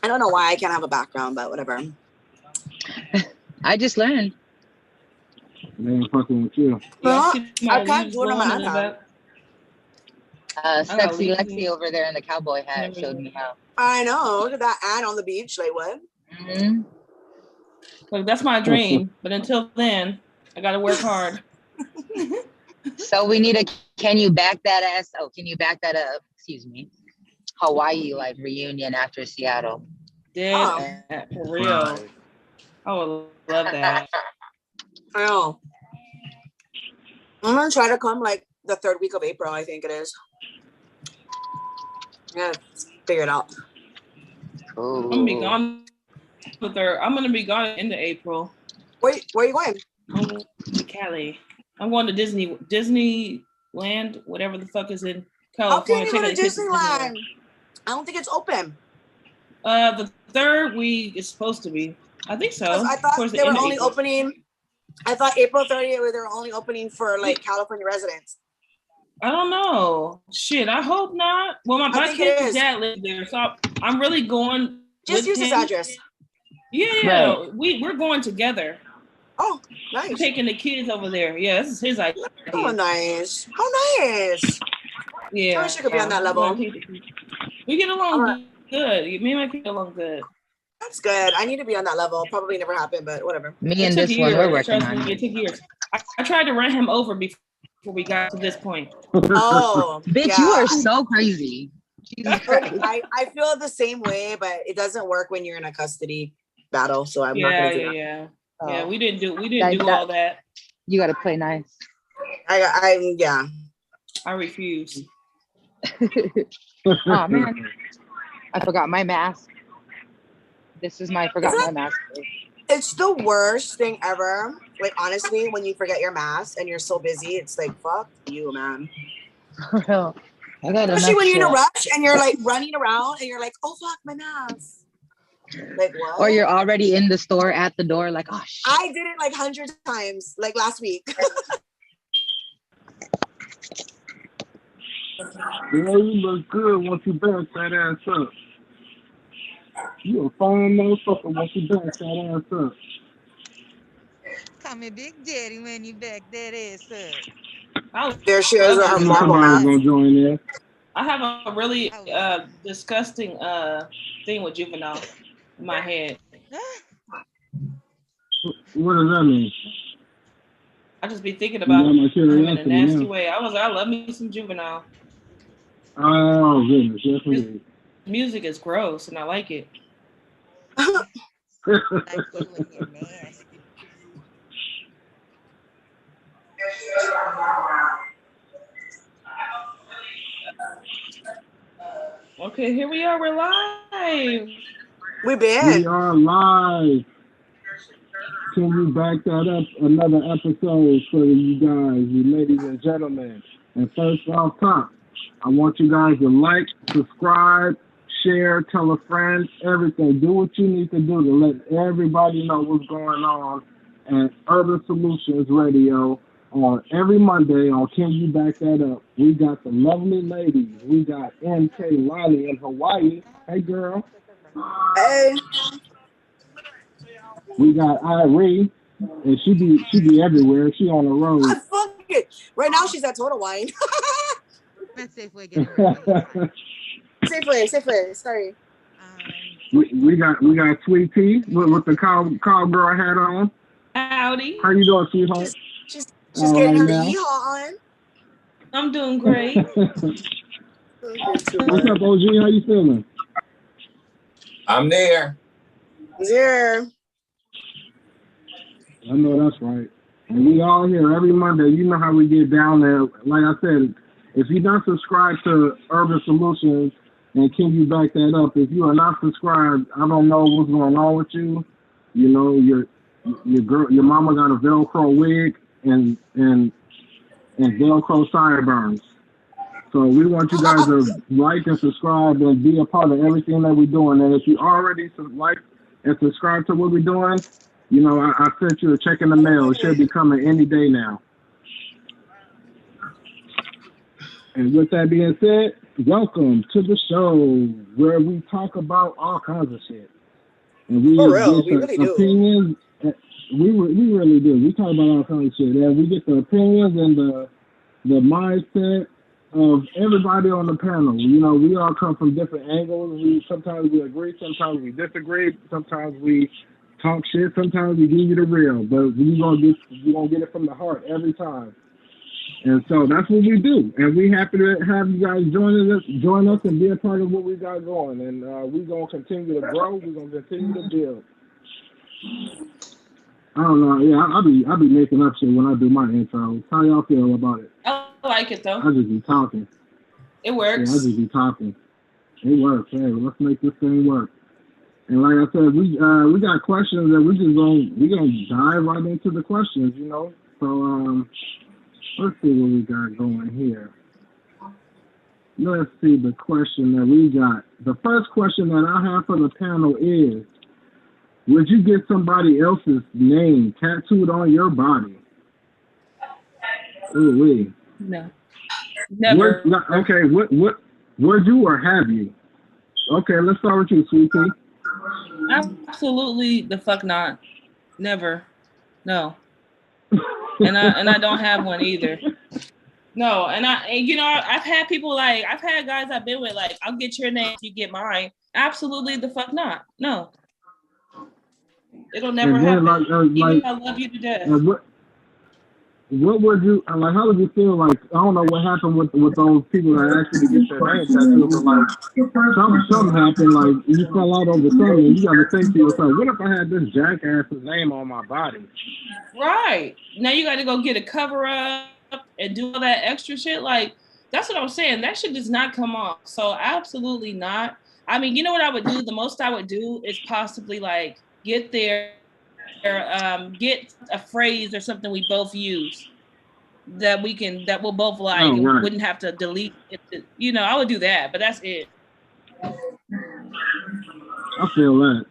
I don't know why I can't have a background, but whatever. I just learned. They ain't fucking with you. Well, see I my can't leaves do it on my blowing in the iPad. back. I got Sexy leaves Lexi over there in the cowboy hat showed me how. I know. Look at that ad on the beach. Like what? Mm-hmm. Look, that's my dream. But until then, I gotta work hard. So we need a can you back that ass? Oh, can you back that up? Excuse me. Hawaii like reunion after Seattle. Dead for real. I would love that. I know. I'm gonna try to come like the 3rd week of April. I think it is. Yeah, figure it out. Ooh. I'm gonna be gone the 3rd. I'm gonna be gone into April. Where are you going? I'm going to Cali. I'm going to Disneyland, whatever the fuck is in How can California. you go to Disneyland? I don't think it's open. The 3rd week is supposed to be. I think so. I thought they were only opening. I thought April 30th they were only opening for like California residents. I don't know. Shit, I hope not. Well, my kid's dad lives there, so I'm really going. Just use his address. Yeah, right. We're going together. Oh, nice. We're taking the kids over there. Yeah, this is his idea. Oh, nice. How nice. Yeah. I wish I could be on that level. We get along good. Me and my kid get along good. That's good. I need to be on that level. Probably never happened, but whatever. Me and this one, we're working on it. It took years. I tried to run him over before we got to this point. Oh, bitch, you are so crazy. I feel the same way, but it doesn't work when you're in a custody battle. So I'm not gonna do that. Yeah, we didn't do all that. You gotta play nice. I refuse. Oh man, I forgot my mask. This is my my mask. It's the worst thing ever. Like honestly, when you forget your mask and you're so busy, it's like fuck you, man. Especially when you're in a rush and you're like running around and you're like, oh fuck, my mask. Like what? Or you're already in the store at the door, like, oh shit. I did it like 100 times, like last week. Yeah, you look good once you back that ass up. You a fine motherfucker once you back that ass up. Call me Big Daddy when you back that ass up. There she is with her marble mask. Gonna join there. I have a really disgusting thing with juvenile in my head. What does that mean? I just be thinking about him in a nasty way. I love me some juvenile. Oh goodness, definitely. His music is gross, and I like it. Okay, here we are. We're live. We are live. Can you back that up? Another episode for you guys, you ladies and gentlemen. And first off top, I want you guys to like, subscribe, share, tell a friend, everything. Do what you need to do to let everybody know what's going on at Urban Solutions Radio on every Monday on Can You Back That Up? We got the lovely ladies. We got MK Lolly in Hawaii. Hey, girl. Hey. We got Irene, and she be everywhere. She on the road. Fuck it. Right now she's at Total Wine. Safeway. Sorry. We got Sweet Tea with the cowgirl hat on. Howdy. How you doing, sweetheart? She's getting her yeehaw on. I'm doing great. What's up, OG? How you feeling? I'm there. Yeah. I know that's right. And we all here every Monday. You know how we get down there. Like I said, if you're not subscribed to Urban Solutions, and Can You Back That Up? If you are not subscribed, I don't know what's going on with you. You know, your mama got a Velcro wig and Velcro sideburns. So we want you guys to like and subscribe and be a part of everything that we're doing. And if you already like and subscribe to what we're doing, you know, I sent you a check in the mail. It should be coming any day now. And with that being said, Welcome to the show where we talk about all kinds of shit. And we For real, get we really opinions. We really do. We talk about all kinds of shit. And we get the opinions and the mindset of everybody on the panel. You know, we all come from different angles. Sometimes we agree, sometimes we disagree, sometimes we talk shit, sometimes we give you the real. But we're gonna get it from the heart every time. And so that's what we do. And we're happy to have you guys join us and be a part of what we got going. And we're going to continue to grow. We're going to continue to build. I don't know. Yeah, I'll be making up shit when I do my intros. How y'all feel about it? I like it, though. I just be talking. It works. Yeah, I just be talking. It works. Hey, let's make this thing work. And like I said, we got questions that we gonna dive right into the questions, you know. So let's see what we got going here. Let's see the question that we got. The first question that I have for the panel is, would you get somebody else's name tattooed on your body? Ooh wee. No. Never. Okay, would you or have you? Okay, let's start with you, Sweetie. Absolutely the fuck not. Never. No. And I don't have one either. No, and I've had people I've had guys I've been with I'll get your name, you get mine. Absolutely the fuck not. No. It'll never happen. Even if I love you to death. What would you how would you feel I don't know what happened with those people that actually get their name tattooed, but something happened, you fell out over something, and you gotta think to yourself, what if I had this jackass's name on my body? Right. Now you gotta go get a cover up and do all that extra shit. That's what I'm saying. That shit does not come off. So absolutely not. I mean, you know what I would do? The most I would do is possibly get there. Get a phrase or something we both use that we'll both like and we wouldn't have to delete it. I would do that, but that's it. I feel that.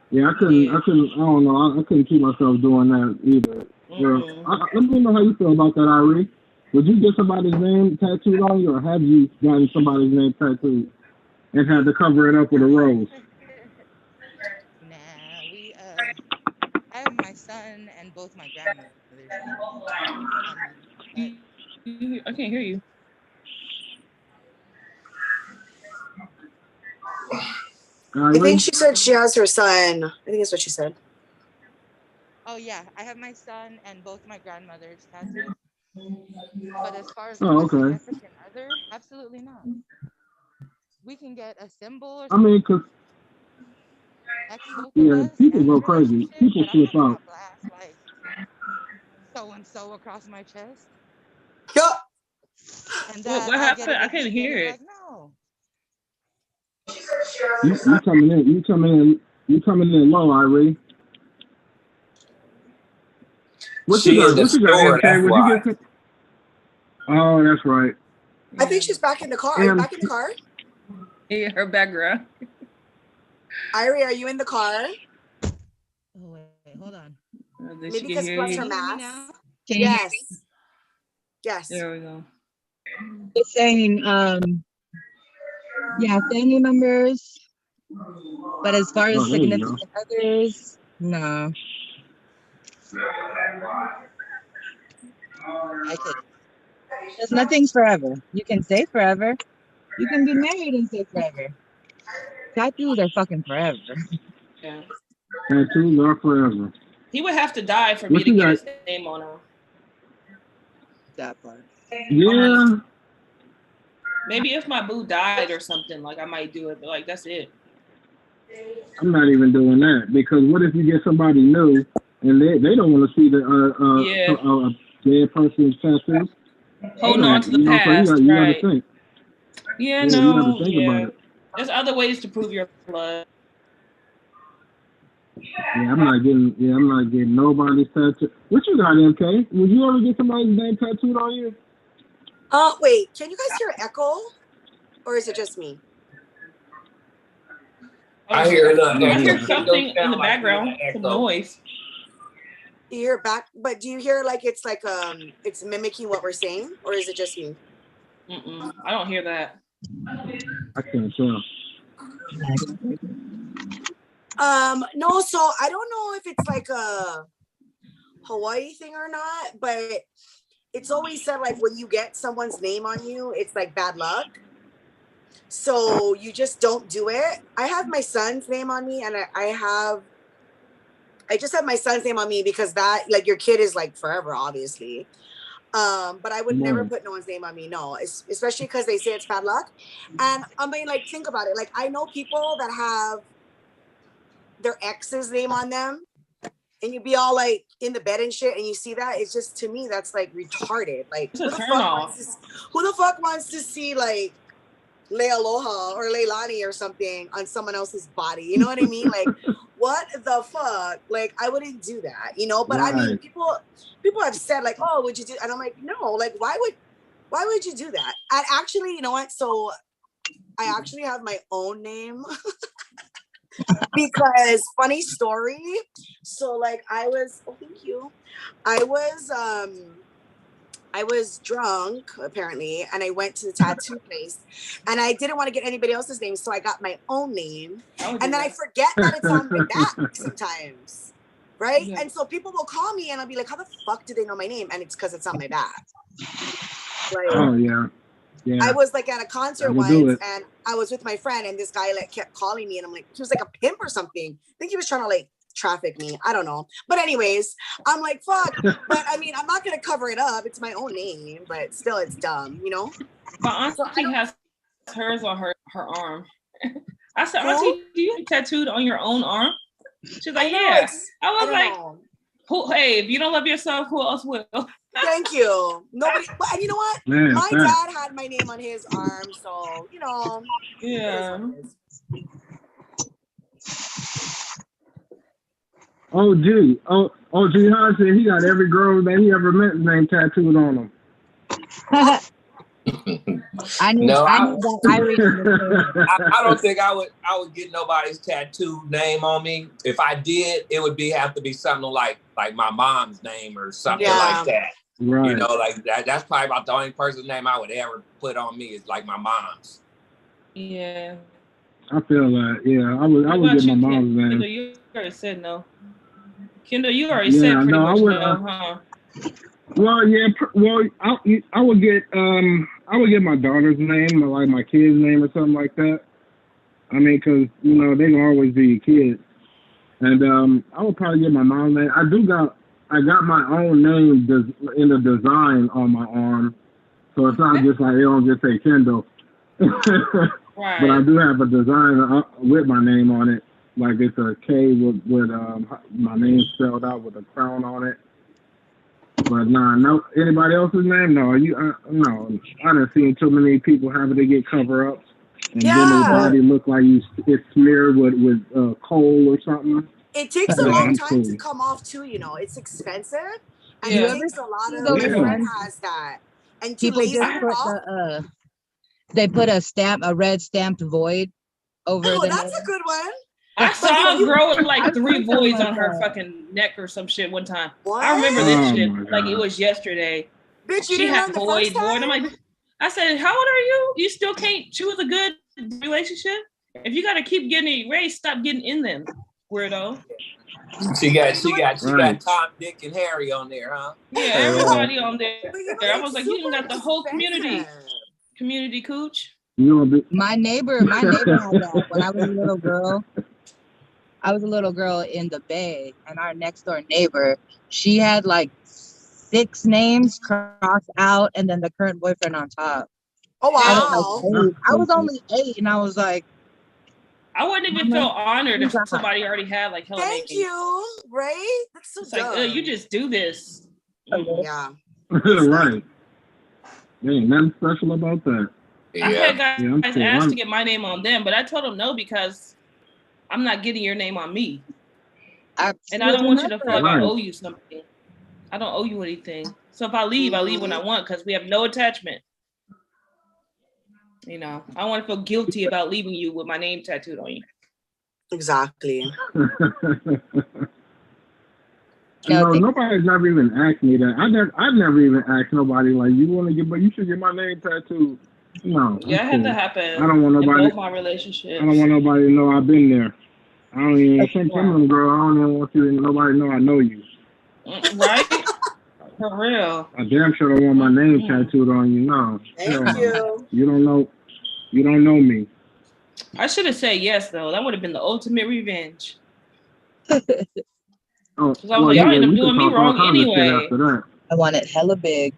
Yeah, I don't know. I couldn't keep myself doing that either. Mm-hmm. Let me know how you feel about that, Irie. Would you get somebody's name tattooed on you, or have you gotten somebody's name tattooed and had to cover it up with a rose? I have my son and both my grandmothers. I can't hear you. I think she said she has her son. I think that's what she said. Oh yeah, I have my son and both my grandmothers tattooed. But as far as significant other, absolutely not. We can get a symbol or something. I mean, because people go crazy. People flip out. So and so across my chest. Yeah. And what happened? I couldn't hear it. No. You coming in low, Irie. What you got, MK? Oh, that's right. I think she's back in the car. Are you back in the car? Yeah, her background. Irie, are you in the car? Oh, wait, hold on. Maybe because she lost her mask. Yes. Yes. There we go. Just saying, family members. But as far as significant others, no. I could. There's nothing's forever. You can say forever. You can be married and say forever. Tattoos are fucking forever. Yeah. Tattoos are forever. He would have to die for me to get his name on him. That part. Yeah. Maybe if my boo died or something, I might do it, but that's it. I'm not even doing that, because what if you get somebody new and they don't want to see the dead person's tattoos? Holding on to the past, so you gotta think. Yeah, you gotta think about it. There's other ways to prove your blood. Yeah, I'm not getting nobody's tattoo. What you got, MK? Would you ever get somebody's name tattooed on you? Wait, can you guys hear echo? Or is it just me? I hear something in the background, some noise. You hear back, but do you hear it's mimicking what we're saying, or is it just me? I don't hear that. I can't tell. No, so I don't know if it's like a Hawaii thing or not, but it's always said like when you get someone's name on you, it's like bad luck. So you just don't do it. I have my son's name on me, and I just have my son's name on me because that, like, your kid is like forever, obviously. But I would never put no one's name on me. No, especially because they say it's bad luck. And I mean, like, think about it. Like, I know people that have their ex's name on them, and you'd be all like in the bed and shit, and you see that. It's just, to me, that's like retarded. Like, It's a turn off. Who the fuck wants to see like Lealoha or Leilani or something on someone else's body? You know what I mean? Like, what the fuck? Like, I wouldn't do that, you know? But I mean, people have said like, oh, would you do? And I'm like, no, like, why would you do that? And actually, you know what? So I actually have my own name because funny story. So like I was drunk apparently, and I went to the tattoo place, and I didn't want to get anybody else's name, so I got my own name, and then I forget that it's on my back sometimes, right? Yeah. And so people will call me, and I'll be like, "How the fuck do they know my name?" And it's because it's on my back. Like, oh yeah. Yeah. I was like at a concert once, and I was with my friend, and this guy like kept calling me, and I'm like, he was like a pimp or something. I think he was trying to like traffic me. I don't know. But anyways, I'm like, fuck. But I mean, I'm not gonna cover it up. It's my own name, but still, it's dumb, you know. My auntie has hers on her arm. I said, Auntie, do you have tattooed on your own arm? She's like, yeah. I was like, hey, if you don't love yourself, who else will? Thank you. Nobody. And you know what? Man, my dad had my name on his arm, so you know. Yeah. OG Hodgson, he got every girl that he ever met name tattooed on him. I don't think I would get nobody's tattoo name on me. If I did, it would have to be something like my mom's name or something like that. Right. You know, like that's probably about the only person's name I would ever put on me is like my mom's. Yeah. I feel that. Yeah, I would get my mom's name. Kendall, you already said no. Kendall, you already said pretty much no, huh? Well, yeah. I would get my daughter's name, or like my kid's name, or something like that. I mean, because you know they can always be your kids. And I would probably get my mom's name. I got my own name in the design on my arm, so it's not just like it don't just say Kendall. Right. But I do have a design with my name on it, like it's a K with my name spelled out with a crown on it. But no, anybody else's name? No, no. I done seen too many people having to get cover ups, and then their body look like it's smeared with coal or something. It takes a long time to come off too, you know. It's expensive, and it takes a lot of. My friend has that, and people just put they put a red stamped void over. Oh, that's a good one. I saw a girl with like 3 voids on her fucking neck or some shit one time. What? I remember this shit like it was yesterday. Bitch, you had void. I'm like, I said, how old are you? You still can't choose a good relationship? If you gotta keep getting erased, stop getting in them, weirdo. She got Tom, Dick, and Harry on there, huh? Yeah, everybody on there. I was like, you got the whole community cooch. My neighbor had that when I was a little girl. I was a little girl in the Bay, and our next door neighbor, she had like 6 names crossed out, and then the current boyfriend on top. Oh wow! I was only 8, and I was like, I wouldn't even feel honored if somebody already had like hella names. Thank you. Right? That's so dumb. Like, you just do this. Yeah. Right. There ain't nothing special about that. I had guys asked to get my name on them, but I told them no because I'm not getting your name on me. And I don't want you to feel like I owe you something. I don't owe you anything. So if I leave when I want because we have no attachment. You know, I don't want to feel guilty about leaving you with my name tattooed on you. Exactly. No, nobody's never even asked me that. I've never even asked nobody like, you want to get, but you should get my name tattooed. No. Yeah, it had to happen. I don't want nobody. In both my relationships. I don't want nobody to know I've been there. I don't even. Some of them, girl, I don't even want you to nobody know I know you. Right? For real. I damn sure don't want my name tattooed on you. No. Thank you. You don't know. You don't know me. I should have said yes though. That would have been the ultimate revenge. Oh, because I was like, y'all end up doing me wrong anyway. I want it hella big.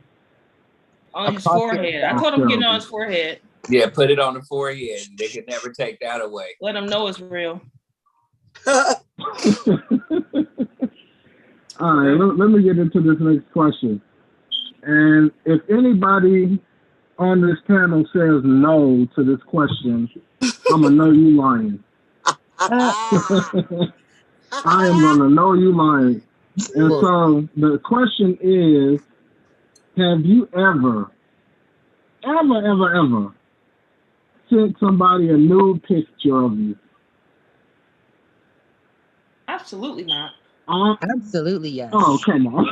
On his forehead. I told him getting on his forehead. Yeah, put it on the forehead. They can never take that away. Let him know it's real. All right, let me get into this next question. And if anybody on this panel says no to this question, I'm going to know you lying. I am going to know you lying. And so the question is, have you ever sent somebody a nude picture of you? Absolutely not. Absolutely, yes. Oh, come on.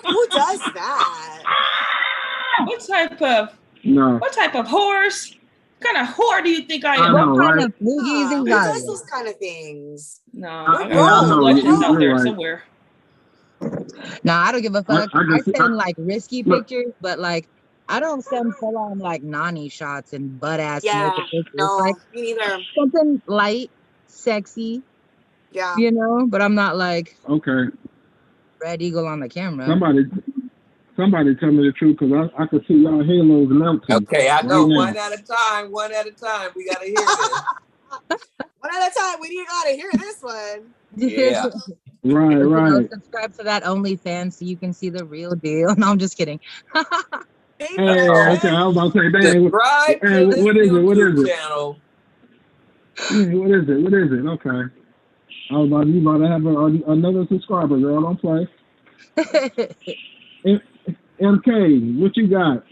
Who does that? What type of horse? What kind of whore do you think I am? What kind of floogies Who and does those kind of things? No, I got legends out there somewhere. No, I don't give a fuck. I send like risky pictures, but like I don't send full on like nanny shots and butt ass pictures. No, like, me neither. Something light, sexy. Yeah. You know, but I'm not like Red Eagle on the camera. Somebody tell me the truth, because I could see y'all halos melting. Okay, I know. One at a time. We got to hear this. One at a time. We got to hear this one. Yeah. Right. Subscribe to that OnlyFans so you can see the real deal. No, I'm just kidding. Okay, I was about to say, dang. Subscribe to this YouTube channel. What is it? Okay. You about to have another subscriber, girl. Don't play. MK, what you got?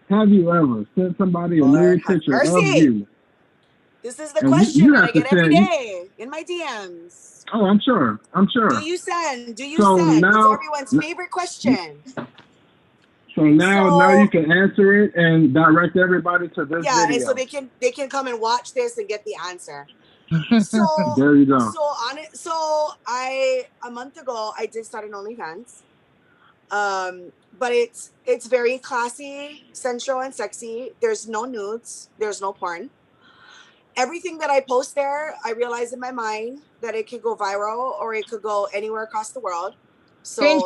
Have you ever sent somebody a nude picture of you? This is the question that I get every day in my DMs. Oh, I'm sure. Do you send? It's everyone's favorite question. So now you can answer it and direct everybody to this video. Yeah, and so they can come and watch this and get the answer. So there you go. So a month ago I did start an OnlyFans. But it's very classy, sensual, and sexy. There's no nudes. There's no porn. Everything that I post there, I realize in my mind that it could go viral or it could go anywhere across the world. So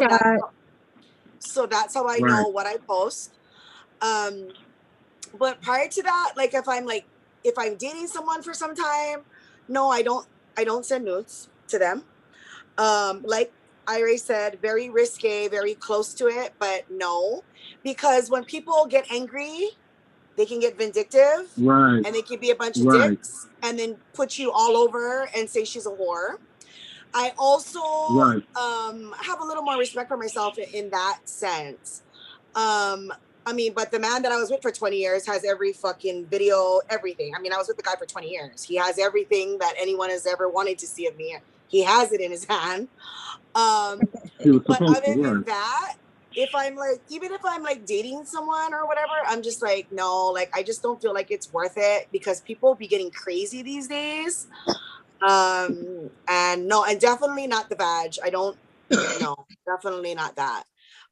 that's how I know what I post. But prior to that, like if I'm dating someone for some time, no, I don't send nudes to them. Like Ira said, very risque, very close to it, but no, because when people get angry, they can get vindictive, and they can be a bunch of dicks, and then put you all over and say she's a whore. I also have a little more respect for myself in that sense. I mean, but the man that I was with for 20 years has every fucking video, everything. I mean, I was with the guy for 20 years. He has everything that anyone has ever wanted to see of me. He has it in his hand. But other than that, even if I'm like dating someone or whatever, I'm just like, no, like I just don't feel like it's worth it because people be getting crazy these days. And definitely not the badge. Definitely not that.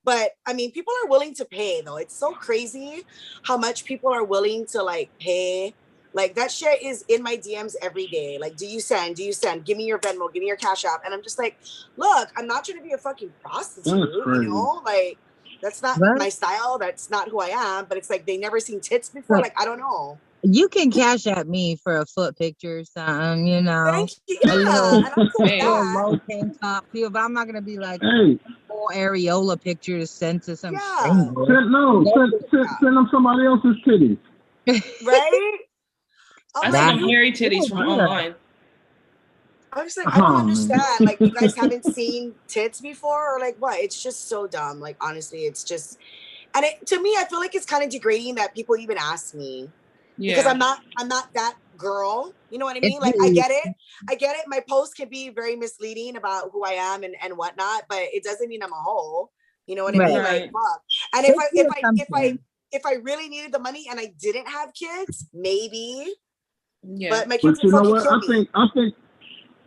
But I mean, people are willing to pay though. It's so crazy how much people are willing to like pay. Like that shit is in my DMs every day. Like, do you send? Give me your Venmo, give me your Cash App. And I'm just like, look, I'm not trying to be a fucking prostitute, you know? Like, that's not my style. That's not who I am. But it's like, they never seen tits before. Like, I don't know. You can Cash App me for a foot picture or something, you know. Thank you. Yeah, low tank top feel, but I'm not gonna be like full areola picture to send to some stranger. Send them somebody else's titties. Right? I sent them hairy titties from online. I was like, I don't understand. Like, you guys haven't seen tits before, or like what? It's just so dumb. Like, honestly, it's just, and to me, I feel like it's kind of degrading that people even ask me. Yeah. Because I'm not that girl. You know what I mean? Like, I get it. My post can be very misleading about who I am and whatnot, but it doesn't mean I'm a hoe. You know what I mean? Like, fuck. And if I really needed the money and I didn't have kids, maybe. Yeah. But my kids you know what?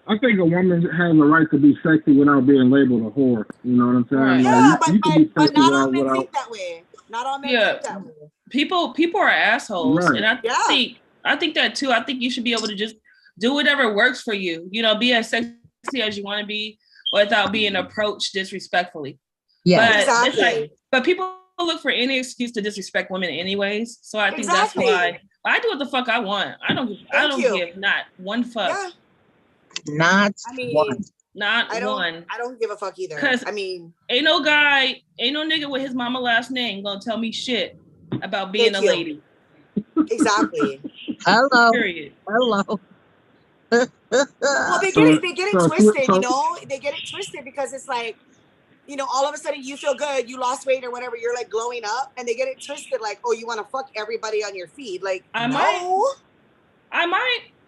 I think a woman has a right to be sexy without being labeled a whore. You know what I'm saying? Right. Yeah, but not all men think that way. Not all men think that way. People are assholes, right. And I think that too. I think you should be able to just do whatever works for you. You know, be as sexy as you want to be without being approached disrespectfully. Yeah, exactly. But people look for any excuse to disrespect women anyways. So I think that's why I do what the fuck I want. I don't give not one fuck. Yeah. Not one. I don't give a fuck either. Because ain't no nigga with his mama last name gonna tell me shit about being a lady. Exactly. Hello. Period. Hello. Well, they get it twisted, you know. They get it twisted because it's like, you know, all of a sudden you feel good, you lost weight or whatever, you're like glowing up, and they get it twisted like, oh, you want to fuck everybody on your feed. Like, I might.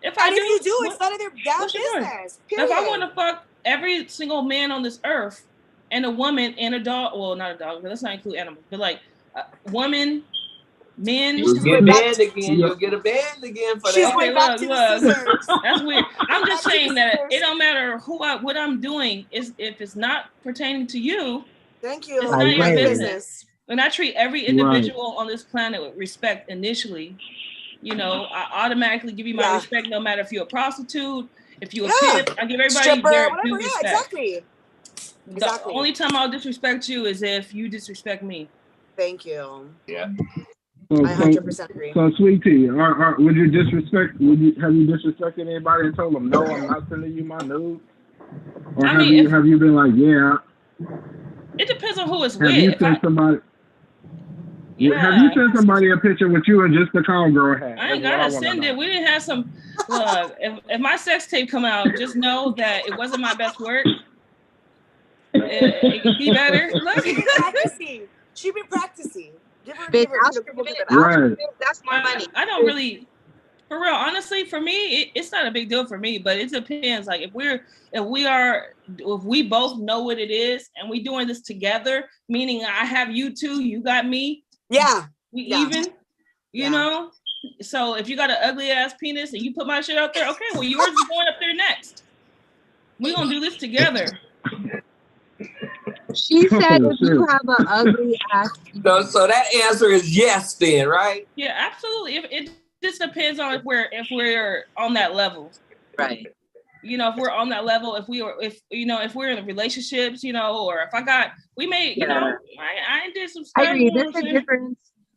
If you do, it's none of their damn business. If I want to fuck every single man on this earth and a woman and a dog, well, not a dog, but let's not include animals, but like woman, men. You'll get banned again. You'll get a band again for that. Okay, look. That's weird. I'm just saying that it don't matter what I'm doing is if it's not pertaining to you. Thank you. It's not your business. And I treat every individual on this planet with respect initially. You know, I automatically give you my respect no matter if you're a prostitute, if you're a pimp. I give everybody their due respect. Exactly. The only time I'll disrespect you is if you disrespect me. Thank you. Yeah. I 100% agree. So, Sweetie, have you disrespected anybody and told them, no, I'm not sending you my nude? Or have you been like, yeah? It depends on who it's with. Have you sent somebody a picture with you and just the cowgirl hat? I ain't gotta send it. We didn't have some. Look, if my sex tape come out, just know that it wasn't my best work. It could be better. Look, she been practicing. Give her, that's my money. I don't really, for real. Honestly, for me, it's not a big deal for me. But it depends. Like if we both know what it is, and we doing this together, meaning I have you two, you got me. Yeah. We even, you know? So if you got an ugly ass penis and you put my shit out there, okay, well, yours is going up there next. We're going to do this together. She said if you have an ugly ass penis. So that answer is yes then, right? Yeah, absolutely. It just depends on if we're on that level. Right. You know, if we're on that level, if we're in relationships, you know, or if I did some stuff. I agree.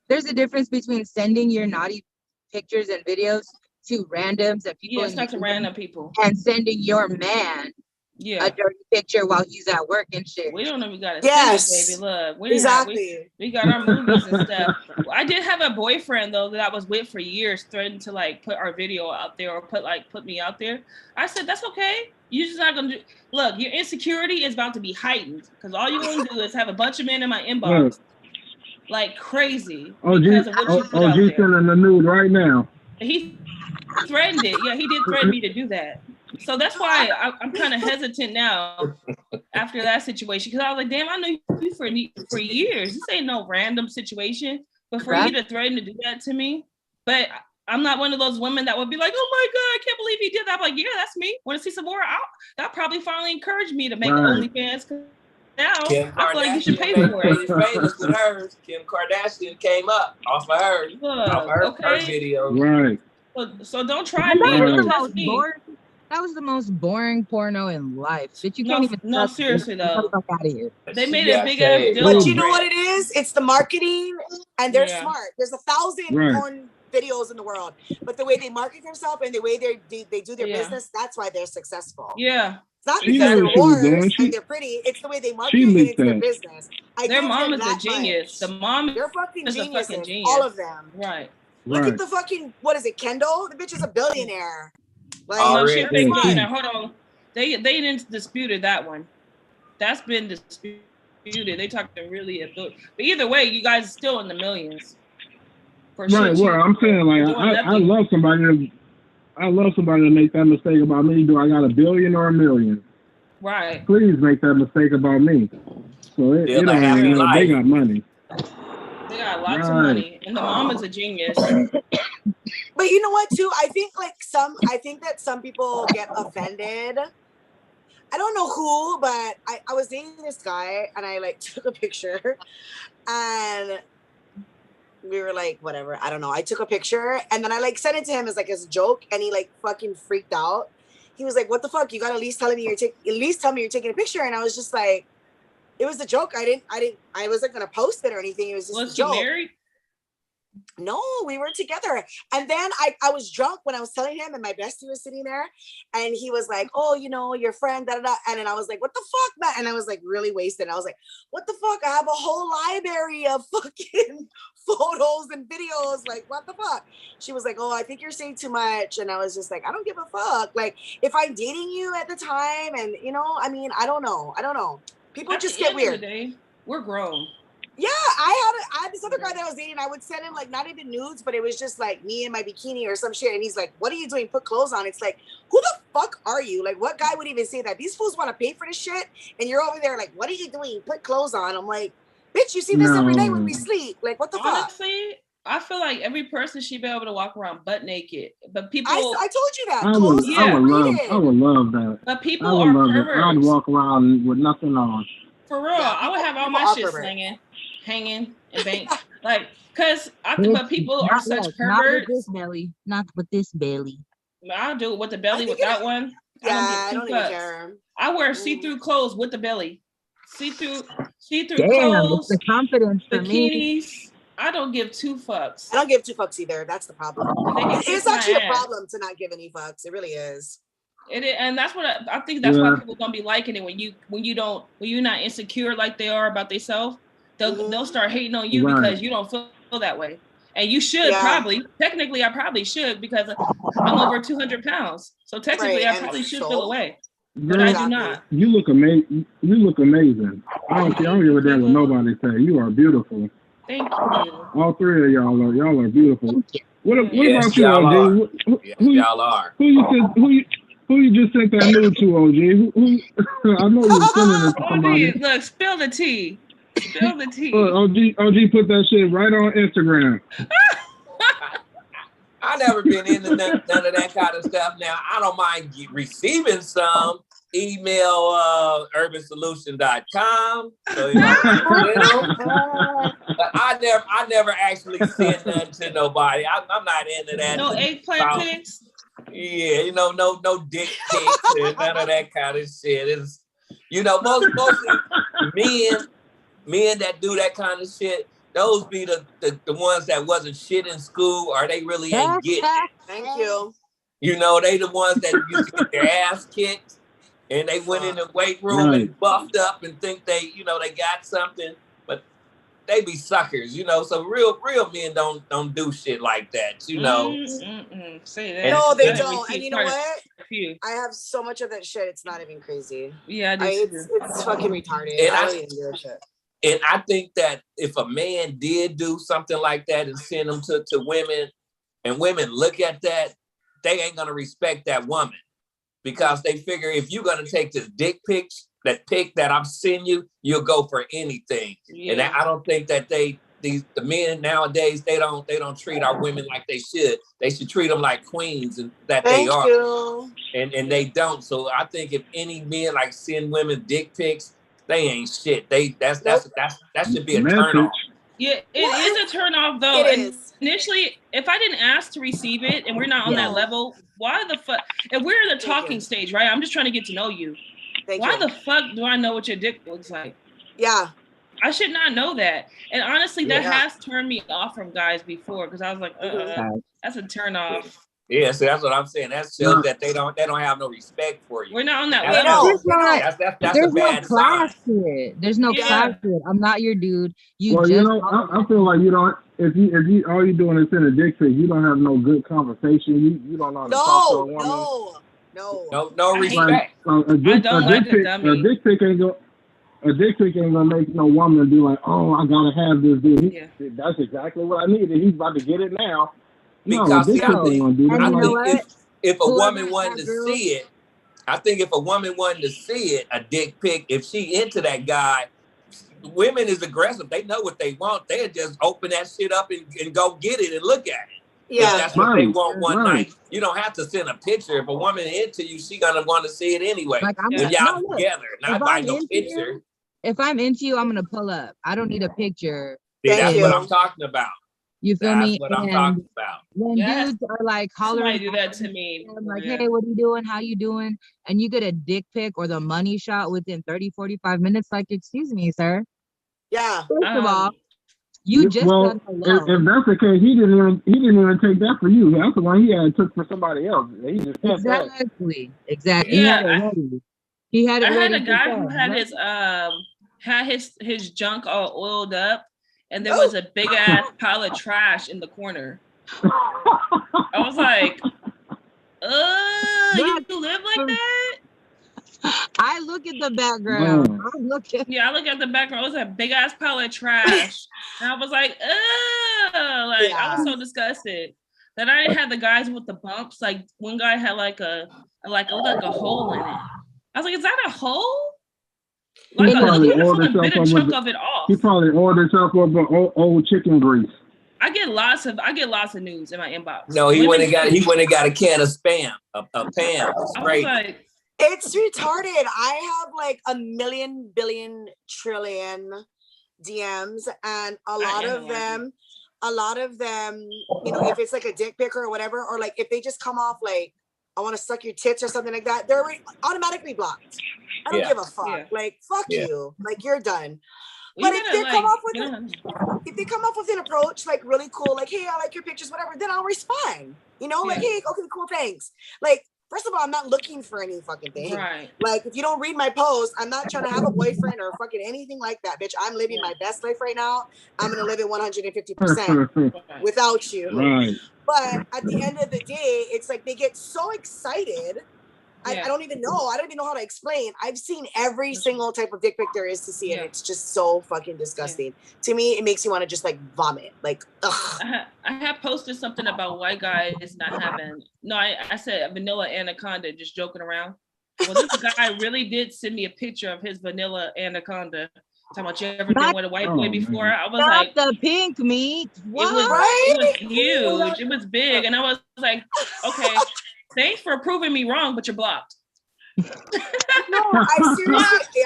There's a difference between sending your naughty pictures and videos to randoms and people. Yeah, it's not to random people. And sending your man a dirty picture while he's at work and shit. We don't know we got it, baby. Look, we got our movies and stuff. I did have a boyfriend though that I was with for years, threatened to like put our video out there or put me out there. I said that's okay. You're just not gonna do. Look, your insecurity is about to be heightened because all you're gonna do is have a bunch of men in my inbox like crazy because of what you put out there. Sending the nude right now. He threatened it. Yeah, he did threaten me to do that. So that's why I'm kind of hesitant now after that situation because I was like, damn, I know you for years. This ain't no random situation. But for you to threaten to do that to me, but I'm not one of those women that would be like, oh my God, I can't believe he did that. I'm like, yeah, that's me. Want to see some more? That probably finally encouraged me to make OnlyFans. Now I feel like you should pay for it. Famous with hers. Kim Kardashian came up off of her, her video. Right. So don't try me. Don't test me. That was the most boring porno in life. Shit, you can't even. No, seriously though. Get the fuck out of here. They made a big ass deal. But you know what it is? It's the marketing, and they're smart. There's 1,000 porn videos in the world, but the way they market themselves and the way they do their business, that's why they're successful. Yeah. It's not because they're whores and they're pretty. It's the way they market it and it's their business. Their mom is a genius. The mom they're fucking geniuses. All of them. Right. Look at the fucking, what is it, Kendall? The bitch is a billionaire. Like, hold on. They didn't disputed that one. That's been disputed. They talking really about. But either way, you guys are still in the millions. Right. Well, I'm saying like I love somebody I love somebody to make that mistake about me. Do I got $1 billion or $1 million? Right. Please make that mistake about me. So it don't they got money. They got lots of money, and the mom is a genius. But you know what, too? I think that some people get offended. I don't know who, but I was dating this guy, and I like took a picture, and we were like, whatever, I don't know. I took a picture, and then I like sent it to him as a joke, and he like fucking freaked out. He was like, "What the fuck? You gotta at least tell me you're taking a picture." And I was just like, it was a joke. I wasn't gonna post it or anything. It was just a joke. Was he married? No, we were together. And then I was drunk when I was telling him, and my bestie was sitting there, and he was like, "Oh, you know, your friend, da da da." And then I was like, "What the fuck, man?" And I was like really wasted. I was like, "What the fuck? I have a whole library of fucking photos and videos. Like, what the fuck?" She was like, "Oh, I think you're saying too much." And I was just like, "I don't give a fuck. Like, if I'm dating you at the time, and you know, I mean, I don't know. People just get weird. Day, we're grown. Yeah, I had this other guy that I was dating. I would send him like not even nudes, but it was just like me in my bikini or some shit. And he's like, "What are you doing? Put clothes on." It's like, who the fuck are you? Like, what guy would even say that? These fools want to pay for this shit, and you're over there like, "What are you doing? Put clothes on." I'm like, bitch, you see this every night when we sleep. Like, what the fuck? Honestly, I feel like every person should be able to walk around butt naked, but people. I told you that. I would love that. But people are perverts. I'd walk around with nothing on. For real, I would have all my shit slinging, hanging, and bang. Like, cause but people are such perverts. Not with this belly. Not with this belly. I'll do it with the belly with that one. Yeah, I don't even care. I wear see-through clothes with the belly. See-through Damn, clothes. It's the confidence for bikinis. Me. I don't give 2 fucks. I don't give 2 fucks either. That's the problem. It's actually a problem to not give any fucks. It really is. It is, and that's what I think. That's why people don't be liking it when you're not insecure like they are about themselves. They'll start hating on you because you don't feel that way. And you should probably, technically, I probably should because I'm over 200 pounds. So technically, I probably should feel away. But I do not. You look amazing. I don't give a damn what nobody say. You are beautiful. Thank you. All 3 of y'all are beautiful. What about you, OG? Y'all are. Who you just sent that nude to, OG? I know you're sending it to somebody. OG, look, spill the tea. Spill the tea. OG put that shit right on Instagram. I never been into none of that kind of stuff. Now, I don't mind receiving some. Email urbansolution.com. So, but I never actually send nothing to nobody. I'm not into that. No eggplant pics? Yeah, no dick pics and none of that kind of shit. It's, mostly men that do that kind of shit, those be the ones that wasn't shit in school or they really ain't getting it. Thank you. They the ones that used to get their ass kicked and they went in the weight room and buffed up and think they got something, but they be suckers, so real men don't do shit like that, Say that. No, they don't. And you know what? I have so much of that shit, it's not even crazy. Yeah, it's fucking retarded. And I don't even do that shit. And I think that if a man did do something like that and send them to women, and women look at that, they ain't gonna respect that woman because they figure if you're gonna take this dick pic, that pic that I'm sending you, you'll go for anything. Yeah. And I don't think that the men nowadays they don't treat our women like they should. They should treat them like queens and that they are. You. And they don't. So I think if any men like send women dick pics, they ain't shit. That should be a turn off. Yeah, it is a turn off though. It is. Initially, if I didn't ask to receive it and we're not on that level, why the fuck? If we're in the talking stage, right? I'm just trying to get to know you. Why the fuck do I know what your dick looks like? Yeah. I should not know that. And honestly, that has turned me off from guys before because I was like, that's a turn off. Yeah, so that's what I'm saying. That shows that they don't have no respect for you. We're not on that level. That's a bad sign. There's no class to it. I'm not your dude. I feel like you don't. If you all you're doing is send a dick pic, you don't have no good conversation. You don't know how to talk to a woman. No respect. A dick pic ain't gonna make no woman be like, oh, I gotta have this dude. That's exactly what I needed. He's about to get it now. Because if a woman wanted to see it, I think if a woman wanted to see it, a dick pic, if she into that guy, women is aggressive. They know what they want. They'll just open that shit up and go get it and look at it. Yeah, if that's what they want one night. You don't have to send a picture. If a woman into you, she gonna want to see it anyway. Like when y'all together, not by no picture. If I'm into you, I'm gonna pull up. I don't need a picture. See, that's what I'm talking about. You feel me? That's what I'm talking about. When dudes are like hollering, do that to me. I'm like, hey, what are you doing? How you doing? And you get a dick pic or the money shot within 30, 45 minutes. Like, excuse me, sir. Yeah. First of all, you just if that's the case, he didn't even take that for you. That's the one he had took for somebody else. He just exactly. Yeah, he had it ready. I had a guy who had his junk all oiled up, and there was a big ass pile of trash in the corner. I was like, you live like that? I look at the background. I look at the background. It was a big ass pile of trash. And I was like, I was so disgusted. Then I had the guys with the bumps. Like one guy had like a hole in it. I was like, is that a hole? Like a bit chunk of it off. He probably ordered himself up with old chicken grease. I get lots of news in my inbox. No, he went and got a can of Spam, a Pam. Straight. It's retarded. I have like a million, billion, trillion DMs, and a lot of them, you know, if it's like a dick pic or whatever, or like if they just come off like, I want to suck your tits or something like that, they're automatically blocked. I don't give a fuck. Yeah. Like, fuck you. Like, you're done. But if they come off with an approach like really cool, like, hey, I like your pictures, whatever, then I'll respond. You know, like, hey, okay, cool, thanks. Like, first of all, I'm not looking for any fucking thing. Right. Like, if you don't read my post, I'm not trying to have a boyfriend or fucking anything like that, bitch. I'm living my best life right now. I'm gonna live it 150% without you. Right. But at the end of the day, it's like they get so excited. I don't even know. I don't even know how to explain. I've seen every single type of dick pic there is to see, and it's just so fucking disgusting. To me, it makes you want to just like vomit. Like, ugh. I have posted something about white guys not having. No, I said vanilla anaconda, just joking around. Well, this guy really did send me a picture of his vanilla anaconda. Talking about, you ever been with a white boy before? I was like, the pink meat. What? It was huge. It was big, and I was like, okay. Thanks for proving me wrong, but you're blocked. No, I seriously,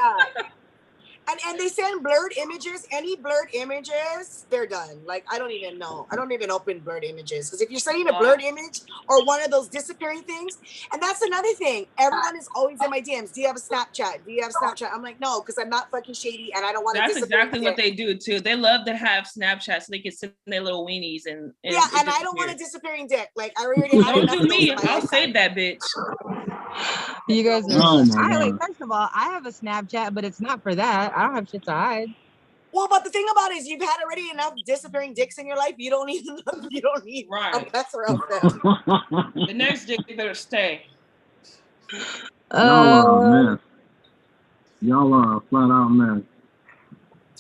And they send blurred images. Any blurred images, they're done. Like, I don't even know. I don't even open blurred images. Because if you're sending a blurred image or one of those disappearing things, and that's another thing. Everyone is always in my DMs. Do you have a Snapchat? Do you have Snapchat? I'm like, no, because I'm not fucking shady and I don't want to disappear. That's exactly what they do too. They love to have Snapchat so they can send their little weenies and I don't want a disappearing dick. Like, I already have enough. Don't do me. I'll save that bitch. You guys first of all, I have a Snapchat, but it's not for that. I don't have shit to hide. Well, but the thing about it is you've had already enough disappearing dicks in your life. You don't need a plethora of them. The next dick better stay. Man. Y'all are flat out man.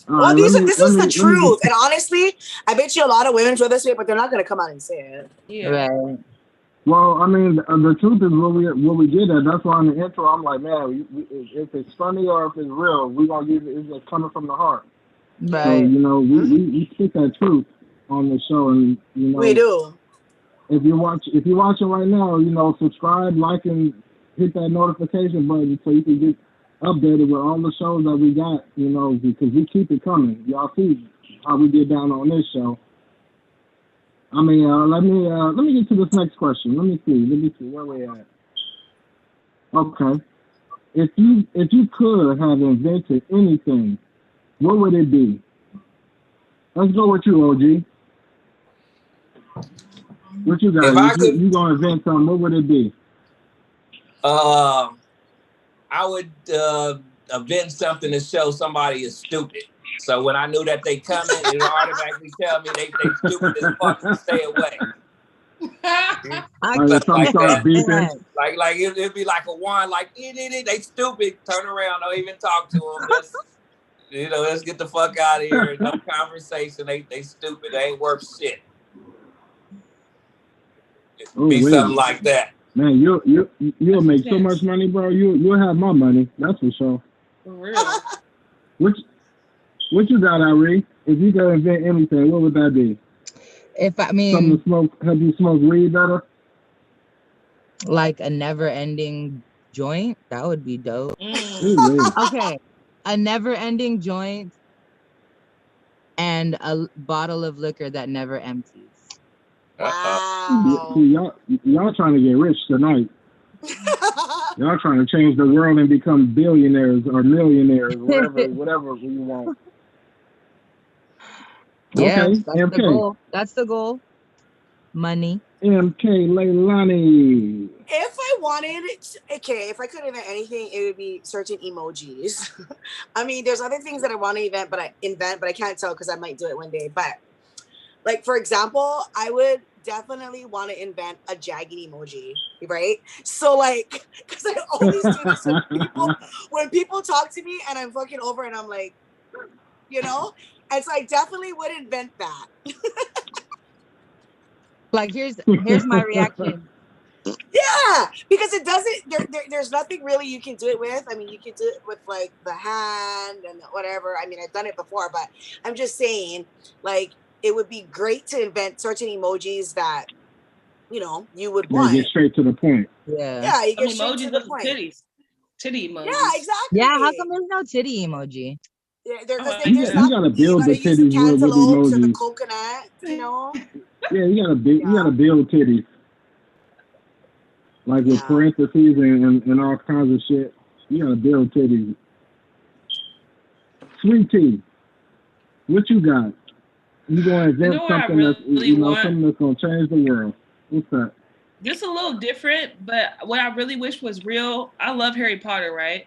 Well, this is the truth. And honestly, I bet you a lot of women feel this way, but they're not gonna come out and say it. Yeah. Right. Well, I mean, the truth is what we get at. That's why in the intro, I'm like, man, if it's funny or if it's real, we're going to give it, it's just coming from the heart. Right. So, you know, we speak that truth on the show. And, you know, we do. If you're watching right now, you know, subscribe, like, and hit that notification button so you can get updated with all the shows that we got, you know, because we keep it coming. Y'all see how we get down on this show. I mean, let me get to this next question. Let me see where we at. Okay, if you could have invented anything, what would it be? Let's go with you, OG. What you got? You gonna invent something? What would it be? I would invent something to show somebody is stupid. So when I knew that they coming, it automatically tell me they stupid as fuck to stay away. Like it'd be like a wand, like they stupid. Turn around, don't even talk to them. Just, let's get the fuck out of here. No conversation. They stupid. They ain't worth shit. It'd be something like that. Man, you'll make so much money, bro. You'll have my money. That's for sure. For real. What you got, Irene? If you could invent anything, what would that be? Something to smoke, help you smoke weed better? Like a never-ending joint? That would be dope. Okay. A never-ending joint and a bottle of liquor that never empties. Wow. See, y'all trying to get rich tonight. Y'all trying to change the world and become billionaires or millionaires, whatever you want. Yeah, okay, that's MK. the goal. That's the goal. Money. MK Leilani. If I wanted, if I could invent anything, it would be certain emojis. I mean, there's other things that I want to invent, but I can't tell because I might do it one day. But like, for example, I would definitely want to invent a jagged emoji, right? So like, because I always do this with people, when people talk to me and I'm fucking over and I'm like, you know? And so I definitely would invent that. Like, here's my reaction. Yeah, because it doesn't, there's nothing really you can do it with. I mean, you can do it with like the hand and whatever. I mean, I've done it before, but I'm just saying, like, it would be great to invent certain emojis that, you know, you would want. Get straight to the point. Yeah, you get straight to the point. Titties. Titty emojis. Yeah, exactly. Yeah, how come there's no titty emoji? Yeah, there's you gotta build the titties with emojis. Or the coconut, you know? Yeah, you gotta build titties. Like with parentheses and all kinds of shit. You gotta build titties. Sweet tea. What you got? You gonna invent something something that's gonna change the world. What's that? Just a little different, but what I really wish was real. I love Harry Potter, right?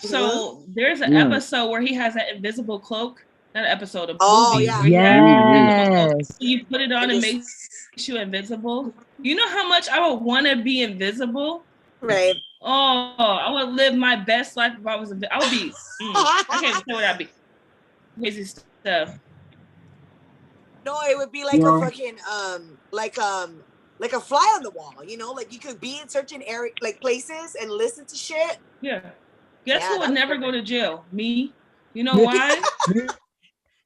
So there's an episode where he has that invisible cloak. Not an episode, a movie. Yes. So you put it on and makes you invisible. You know how much I would want to be invisible? Right. Oh, I would live my best life if I was I would be. I can't even say what I'd be. Crazy stuff. No, it would be like a fucking like a fly on the wall, you know, like you could be in certain like places and listen to shit. Yeah. Guess who would never go to jail? Me. You know why?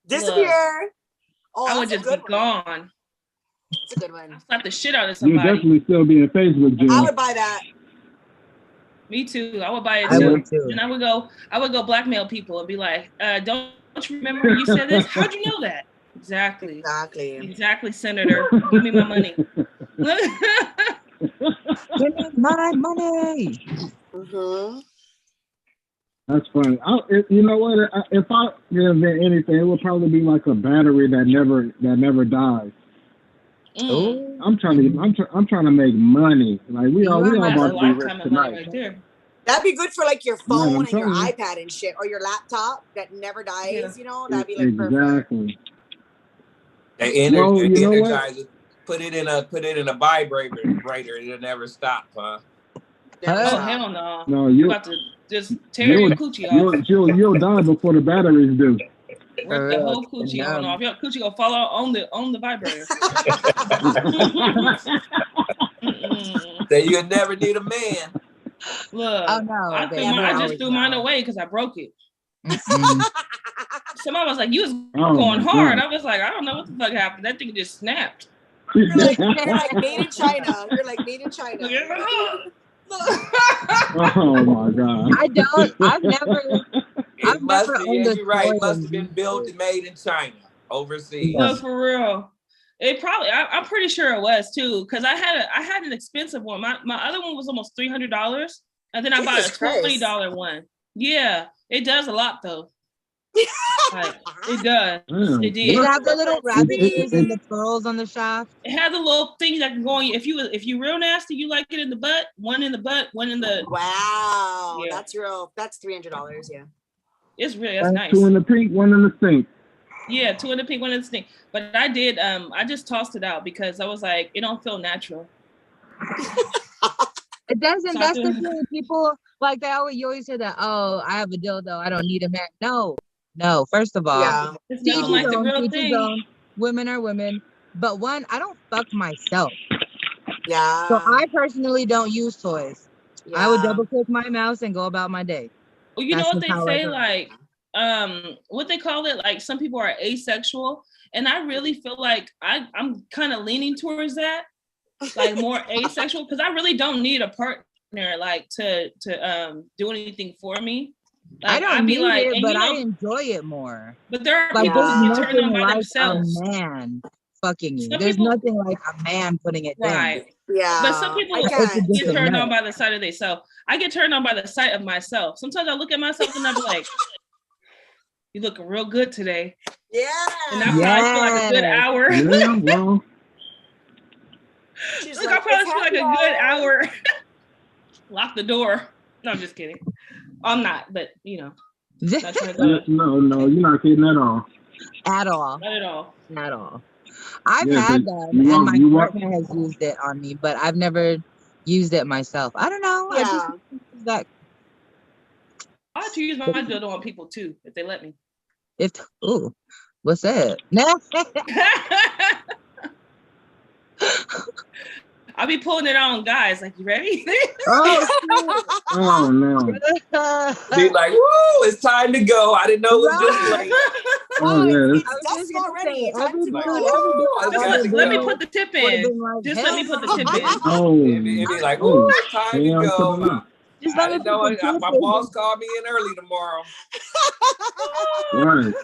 Disappear. I would just be gone. It's a good one. I'd slap the shit out of somebody. You definitely still be in Facebook jail. I would buy that. Me too. I would buy it too. And I would go blackmail people and be like, don't you remember you said this? How'd you know that? Exactly, Senator. Give me my money. Give me my money. Mm-hmm. That's funny. You know what? If I invent anything, it would probably be like a battery that never dies. I'm trying to make money. Like we all about to be rich tonight. That'd be good for like your phone and your iPad and shit, or your laptop that never dies. Yeah. You know, that'd be like perfect. They energize it. Put it in a vibrator. It'll never stop, huh? Oh hell no! No, you're about to just tear your coochie off. You'll die before the batteries do. Rip the whole coochie off. Your coochie gonna fall out on the vibrator. Then you'll never need a man. Look, oh no! I just threw mine away because I broke it. Somebody was like, "You was going hard." I was like, "I don't know what the fuck happened. That thing just snapped." You're like made in China. You're like made in China. Oh my god! I've never owned a you're right. It must have been built and made in China, overseas. No, for real. It probably. I'm pretty sure it was too, because I had an expensive one. My other one was almost $300, and then I bought a $20 one. Yeah, it does a lot though. Like, it does. It did. It have the little rabbit ears and the pearls on the shaft. It had the little things that can go on you. If you real nasty, you like it in the butt. One in the butt, one in the. Wow, yeah. That's real. That's $300. Yeah. It's really nice. 2 in the pink, 1 in the sink. Yeah, 2 in the pink, 1 in the sink. But I did. I just tossed it out because I was like, it don't feel natural. It doesn't. So that's the thing. People like you always say that. Oh, I have a dildo. I don't need a man. No. First of all, it's not like the real thing. Women are women. But one, I don't fuck myself. Yeah. So I personally don't use toys. Yeah. I would double click my mouse and go about my day. Well, you know what they say, like, what they call it, like some people are asexual, and I really feel like I'm kind of leaning towards that, like more asexual, because I really don't need a partner like to do anything for me. Like, I don't need it, but I enjoy it more. But there are like people who get turned on by like themselves. A man fucking you. Some There's people, nothing like a man putting it down. Yeah. But some people get turned on by the sight of themselves. I get turned on by the sight of myself. Sometimes I look at myself and I'm like, "You looking real good today." Yeah. And I probably feel like a good hour. Yeah, well. Look, I probably feel like a good hour. Lock the door. No, I'm just kidding. I'm not, but you know. No, you're not kidding at all. At all. Not at all. At all. I've had that, and my partner has used it on me, but I've never used it myself. I don't know. Yeah. I like to use my dildo on people too, if they let me. What's that? I'll be pulling it on guys. Like, you ready? Oh no. Be like, woo, it's time to go. I didn't know it was this late. Oh yeah. That's already. Let me put the tip in. Just let me put the tip in. Oh. It'd be like, woo, it's time to go. Just I didn't know it. My boss called me in early tomorrow. Right.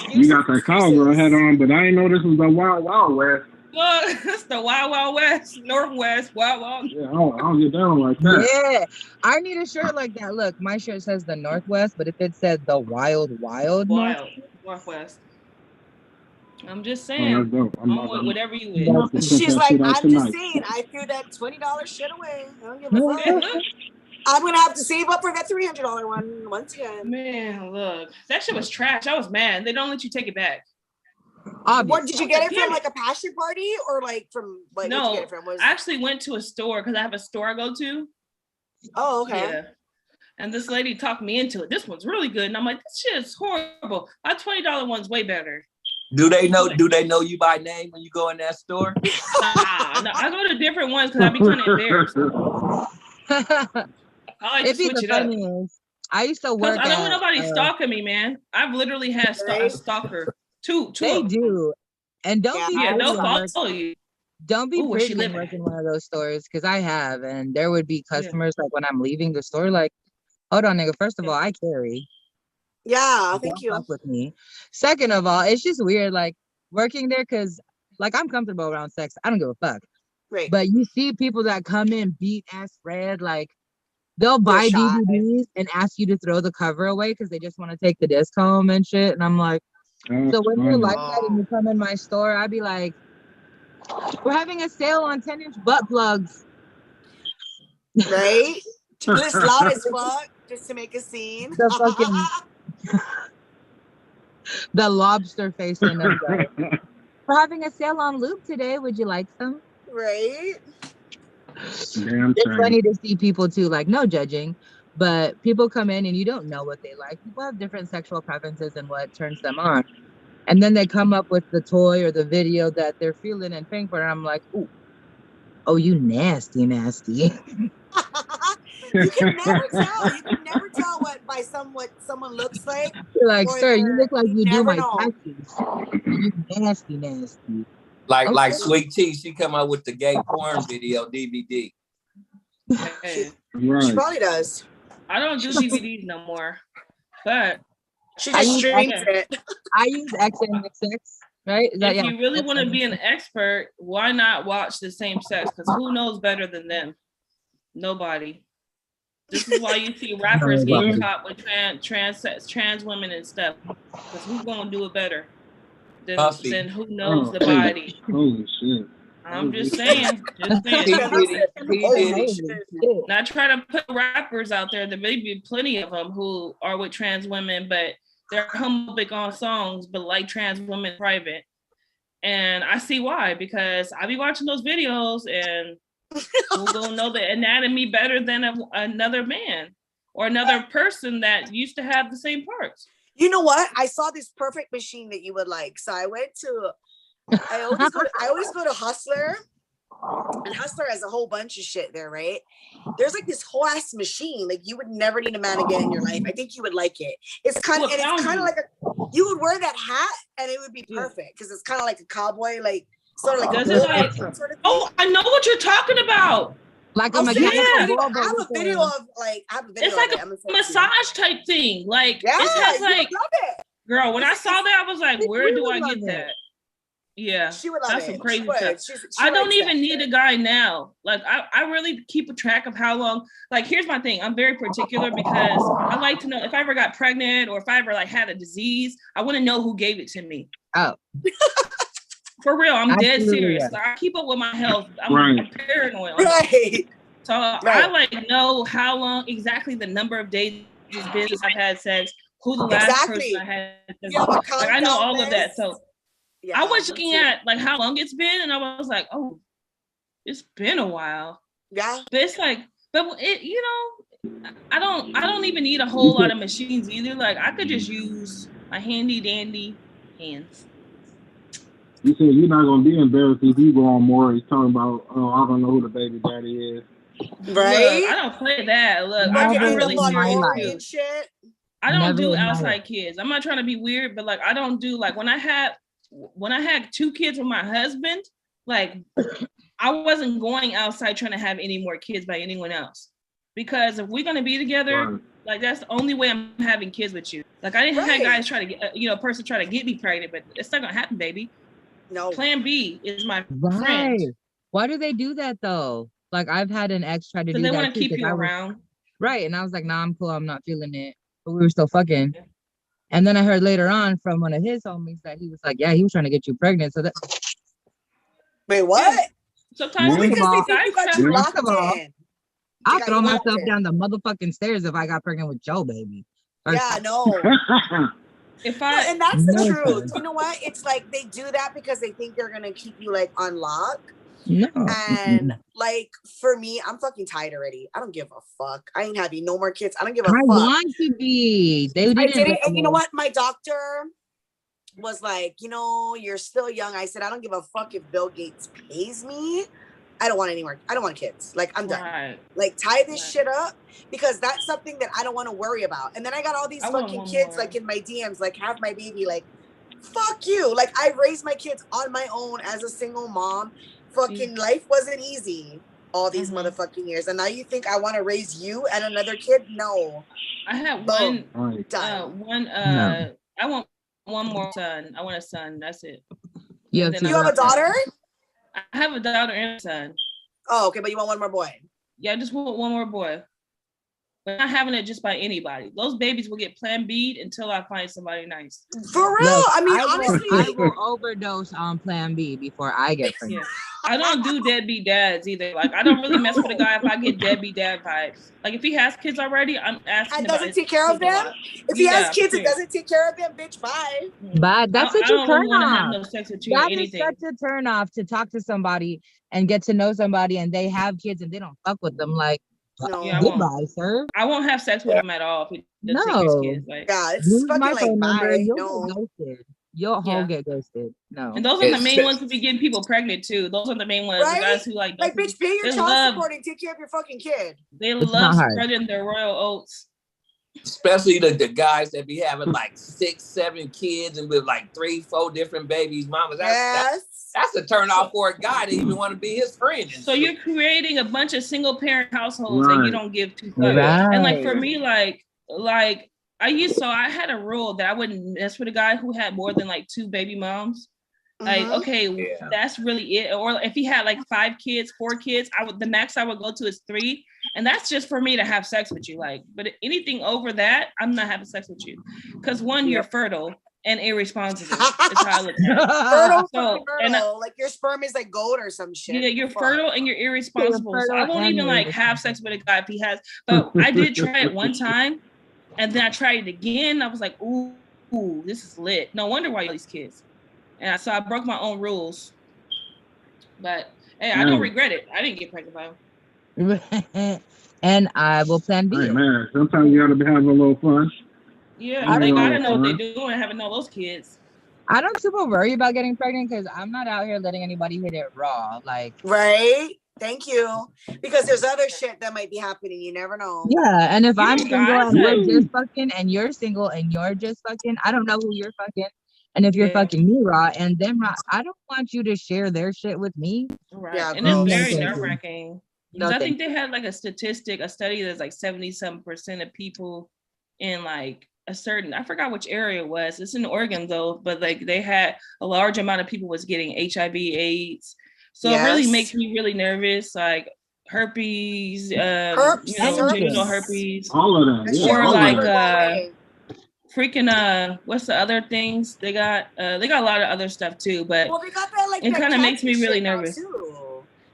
You got that cowgirl hat on, but I didn't know this was the Wild Wild West. Look, it's the Wild Wild West, Northwest, Wild Wild. Yeah, I don't get down like that. Yeah, I need a shirt like that. Look, my shirt says the Northwest, but if it said the Wild Northwest. I'm just saying. Whatever you is. She's like, I'm just saying, I threw that $20 shit away. I don't give a fuck. I'm gonna have to save up for that $300 one once again. Man, look, that shit was trash. I was mad. They don't let you take it back. What did you get it from? Like a passion party, or like from like? No, you get it from? I actually went to a store because I have a store I go to. Oh, okay. Yeah. And this lady talked me into it. This one's really good, and I'm like, this shit is horrible. My $20 one's way better. Do they know you by name when you go in that store? No, I go to different ones because I be kind of embarrassed. I like to switch it up. I used to work. I don't want nobody stalking me, man. I've literally had a stalker. Two. They do, and don't follow you. Don't be pretty when working one of those stores, because I have, and there would be customers like when I'm leaving the store, like, hold on, nigga. First of all, I carry. Yeah, thank you. With me. Second of all, it's just weird, like working there, because like I'm comfortable around sex. I don't give a fuck. Right. But you see people that come in beat ass red, like they'll buy DVDs and ask you to throw the cover away because they just want to take the disc home and shit. And I'm like, so when you're like that and you come in my store, I'd be like, we're having a sale on 10-inch butt plugs. Right? Just loud as fuck, just to make a scene. The fucking the lobster face in them. We're having a sale on lube today. Would you like some? Right? It's funny to see people too, like no judging, but people come in and you don't know what they like. People have different sexual preferences and what turns them on. And then they come up with the toy or the video that they're feeling and paying for. And I'm like, ooh, oh, you nasty. You can never tell. You can never tell what someone looks like. You're like, sir, you look like you do my taxes. You nasty. Like Sweet Tea, she come out with the gay porn video DVD. Hey. She probably does. I don't do DVDs no more, but she just streams it. I use XNXX, right? If you really want to be an expert, why not watch the same sex? Because who knows better than them? Nobody. This is why you see rappers getting caught with trans women and stuff. Because who's gonna do it better than who knows the body? Holy shit. I'm just saying. Not trying to put rappers out there. There may be plenty of them who are with trans women, but they're homophobic on songs, but like trans women private. And I see why, because I be watching those videos and who's gonna know the anatomy better than another man or another person that used to have the same parts. You know what? I saw this perfect machine that you would like. So I went to I always go to Hustler, And Hustler has a whole bunch of shit there, right? There's like this whole ass machine. Like you would never need a man again in your life. I think you would like it. It's kind of like you would wear that hat and it would be perfect because it's kind of like a cowboy, like sort of like sort of oh, I know what you're talking about. Like I have a video of like it's like a massage type thing. Like it has like girl, when I saw that, I was like, where do I get that? Yeah, she would love that's it. some crazy stuff. I don't even need a guy now. Like I really keep a track of how long. Like here's my thing. I'm very particular because I like to know if I ever got pregnant or if I ever like had a disease. I want to know who gave it to me. Oh, for real, I'm dead serious. Yeah. I keep up with my health. I'm paranoid. Right. So I like know how long exactly the number of days it's been since I've had sex. Who the last person I had sex with. Like I know all of that. So. Yeah, I was looking at like how long it's been, and I was like, "Oh, it's been a while." Yeah, but it's like, but it, you know, I don't even need a whole lot of machines either. Like I could just use my handy dandy hands. You said you're not gonna be embarrassed if you go on Maury talking about, oh, I don't know who the baby daddy is. Right? Look, I don't play that. Look, I'm really serious too. I don't do outside kids. I'm not trying to be weird, but like I don't do like when I had 2 kids with my husband, like I wasn't going outside trying to have any more kids by anyone else. Because if we're gonna be together, like that's the only way I'm having kids with you. Like I didn't have guys try to get, a person try to get me pregnant, but it's not gonna happen, baby. No. Plan B is my friend. Why do they do that though? Like I've had an ex try to do that. They want to keep you around. Right, and I was like, nah, I'm cool. I'm not feeling it. But we were still fucking. Yeah. And then I heard later on from one of his homies that he was like, yeah, he was trying to get you pregnant. So that. Wait, what? Sometimes because they think you got you locked in. I'll throw myself down the motherfucking stairs if I got pregnant with Joe, baby. Yeah, no. And that's the truth. You know what? It's like they do that because they think they're gonna keep you like on lock. No. And like for me, I'm fucking tired already. I don't give a fuck. I ain't having no more kids. I don't give a fuck. I want to be. I did it, and you know what? My doctor was like, you're still young. I said, I don't give a fuck if Bill Gates pays me. I don't want any more. I don't want kids. Like I'm done. Right. Like tie this shit up because that's something that I don't want to worry about. And then I got all these fucking kids like in my DMs, like have my baby. Like fuck you. Like I raised my kids on my own as a single mom. Fucking life wasn't easy all these motherfucking years, and now you think I want to raise you and another kid? No. I have I want one more son. I want a son. That's it. You have a daughter? I have a daughter and a son. Oh, okay, but you want one more boy? Yeah, I just want one more boy. But not having it just by anybody. Those babies will get Plan B'd until I find somebody nice. For real? Look, I mean, honestly. I will overdose on Plan B before I get pregnant. Yeah. I don't do deadbeat dads either. Like, I don't really mess with a guy if I get deadbeat dad vibes. Like, if he has kids already, I'm asking. And doesn't take care of them? If he has kids and doesn't take care of them, bitch, bye. But that's such a turn off. Have no sex with you that is such a turn off to talk to somebody and get to know somebody and they have kids and they don't fuck with them. Like, goodbye, sir. I won't have sex with him at all. If he doesn't take his kids. Like, yeah, it's fucking my phone like number. bye. You'll get ghosted. Your whole get ghosted. No. And those are the main ones who be getting people pregnant too. Those are the main ones. Right? The guys who like bitch, pay your child support and take care of your fucking kid. They love spreading their royal oats. Especially the guys that be having like 6, 7 kids and with like 3, 4 different babies, mamas. That's a turn off for a guy to even want to be his friend. So you're creating a bunch of single parent households and you don't give two fucks. Right. And like for me, like I had a rule that I wouldn't mess with a guy who had more than like 2 baby moms. Like, okay, that's really it. Or if he had like 5 kids, 4 kids, the max I would go to is 3. And that's just for me to have sex with you. Like, but anything over that, I'm not having sex with you. Because one, you're fertile and irresponsible. Is how I look at it. Fertile. Like your sperm is like gold or some shit. Yeah, you're fertile and you're irresponsible. So I won't even like have sex with a guy if he has. But I did try it one time. And then I tried it again. I was like, ooh, this is lit. No wonder why all these kids. And so I broke my own rules. But hey, I don't regret it. I didn't get pregnant by him. And I will Plan B. Hey, man, sometimes you gotta have a little fun. Yeah, they gotta know what they're doing, having all those kids. I don't super worry about getting pregnant because I'm not out here letting anybody hit it raw. Like, right? Thank you. Because there's other shit that might be happening. You never know. Yeah, and if I'm You single guys and we're are- just fucking, and you're single and you're just fucking, I don't know who you're fucking. And if you're fucking me raw and them raw, I don't want you to share their shit with me. Right. Yeah, And it's gross. very No, thank you. nerve-wracking. No, I thank think they had like a study that's like 70-some% of people in like a certain, I forgot which area it was. It's in Oregon though, but like they had a large amount of people was getting HIV, AIDS. So it really makes me really nervous. Like herpes, genital herpes. All of that. Yeah, Or all like of that. freaking what's the other things they got a lot of other stuff too, but well, they got that like it that kind of makes me cancer really shit now, nervous too.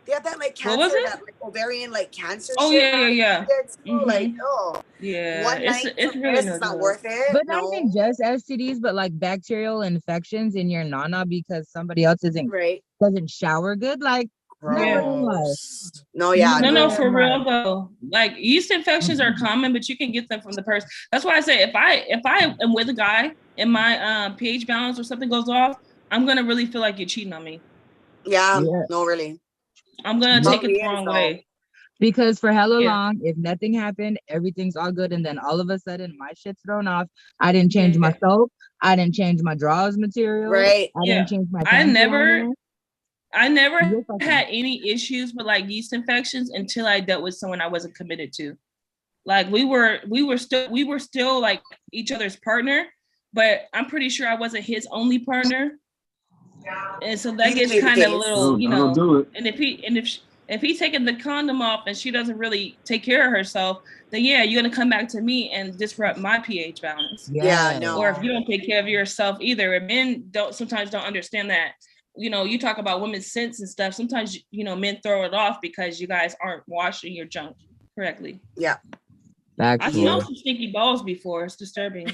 They have that like What was cancer, it? that like ovarian like cancer Oh, shit. yeah. Like, oh, Yeah, one it's night it's for really this is not worth it. But not even just STDs, but like bacterial infections in your nana because somebody else doesn't shower good. Like, never in life. No, yeah. No, for real though. Like yeast infections are common, but you can get them from the person. That's why I say if I am with a guy and my pH balance or something goes off, I'm gonna really feel like you're cheating on me. Yeah. No, really. I'm gonna take it the wrong way. Because for hella long, if nothing happened, everything's all good, and then all of a sudden my shit's thrown off. I didn't change my soap. I didn't change my drawers material. Right. I didn't change my. I never had any issues with like yeast infections until I dealt with someone I wasn't committed to. Like we were still like each other's partner, but I'm pretty sure I wasn't his only partner. And so that gets kind of a little, you know. And if he's taking the condom off and she doesn't really take care of herself, then yeah, you're gonna come back to me and disrupt my pH balance. Yeah, no. Or if you don't take care of yourself either, and men sometimes don't understand that. You know, you talk about women's scents and stuff. Sometimes, you know, men throw it off because you guys aren't washing your junk correctly. Yeah. I smelled some stinky balls before. It's disturbing.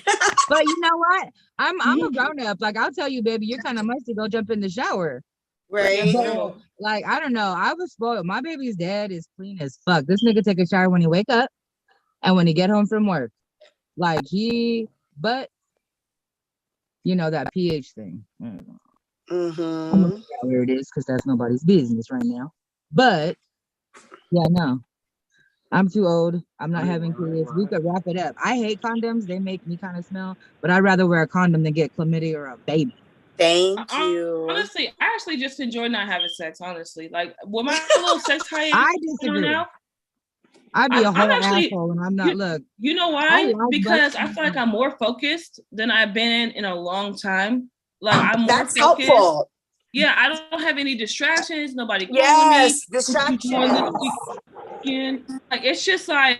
But you know what? I'm a grown up. Like, I'll tell you, baby, you're kind of musty. Go jump in the shower. Right. But, like, I don't know. I was spoiled. My baby's dad is clean as fuck. This nigga take a shower when he wake up and when he get home from work. Like but you know that pH thing. I'm gonna figure out where it is because that's nobody's business right now. But yeah, no. I'm too old. I'm not having kids. We could wrap it up. I hate condoms. They make me kind of smell, but I'd rather wear a condom than get chlamydia or a baby. Thank you. Honestly, I actually just enjoy not having sex, honestly. Like, with my little sex hiatus I disagree. now, I'd be a whole asshole when I'm not, look. You know why? Because I feel like I'm more focused than I've been in a long time. Like, I'm more focused. Helpful. Yeah, I don't have any distractions. Nobody calling me. Distractions. Like, it's just like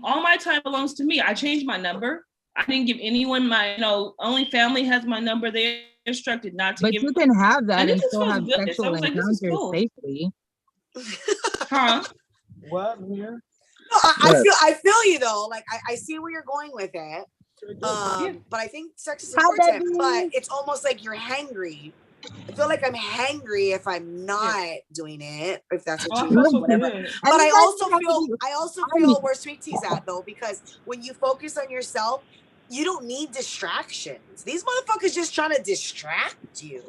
all my time belongs to me. I changed my number. I didn't give anyone my, only family has my number. They're instructed not to give. But you can have that and still have good. sexual encounters safely. Huh? What, here? No, I feel you though. Like I see where you're going with it. But I think sex is important. But it's almost like you're hangry. I feel like I'm hangry if I'm not doing it. If that's what you mean, whatever. But I also feel where Sweet Tea's at though, because when you focus on yourself, you don't need distractions. These motherfuckers just trying to distract you.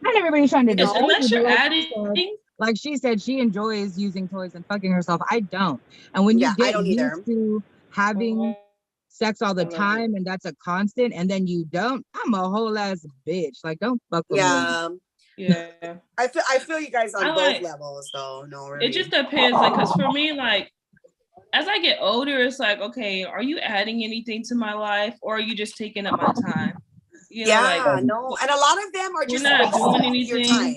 Not everybody's trying to distract unless you. You're adding. Like she said, she enjoys using toys and fucking herself. I don't. And when you get used to having sex all the time and that's a constant, and then you don't, I'm a whole ass bitch. Like, don't fuck with me. Yeah. I feel you guys on both levels though. No, really. It just depends. Like, cause for me, like, as I get older, it's like, okay, are you adding anything to my life, or are you just taking up my time? You know, no. And a lot of them are just not doing anything. Your time.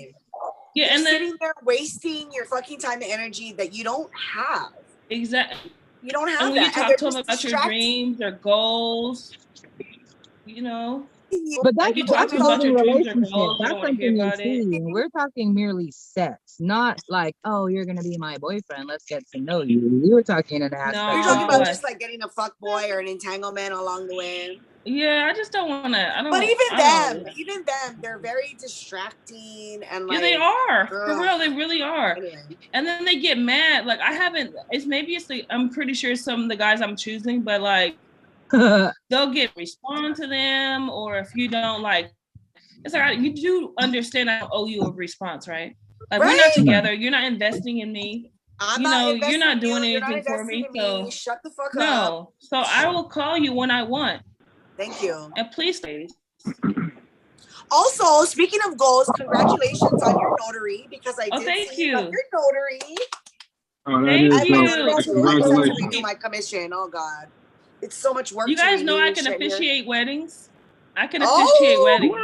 Yeah, you're and then sitting there wasting your fucking time and energy that you don't have. Exactly. You don't have and when that. You talk to them about your dreams, your goals, But that's you talk to them about your dreams or goals. That's something you see. We're talking merely sex, not like, oh, you're gonna be my boyfriend. Let's get to know you. We were talking in an aspect. You're talking about just like getting a fuck boy or an entanglement along the way. Yeah, I just don't want to. But even them, they're very distracting and like. Yeah, they are. For real, they really are. Anyway. And then they get mad. Like I'm pretty sure some of the guys I'm choosing, but like they'll respond to them, or if you don't like it's like you do understand I owe you a response, right? Like we're not together. You're not investing in me. You're not doing anything for me. So shut the fuck up. No. So I will call you when I want. Thank you. And please stay. Also, speaking of goals, congratulations on your notary because I did see your notary. Oh, that is congratulations. I my commission. Oh God, it's so much work. You guys know I can officiate weddings. I can officiate weddings.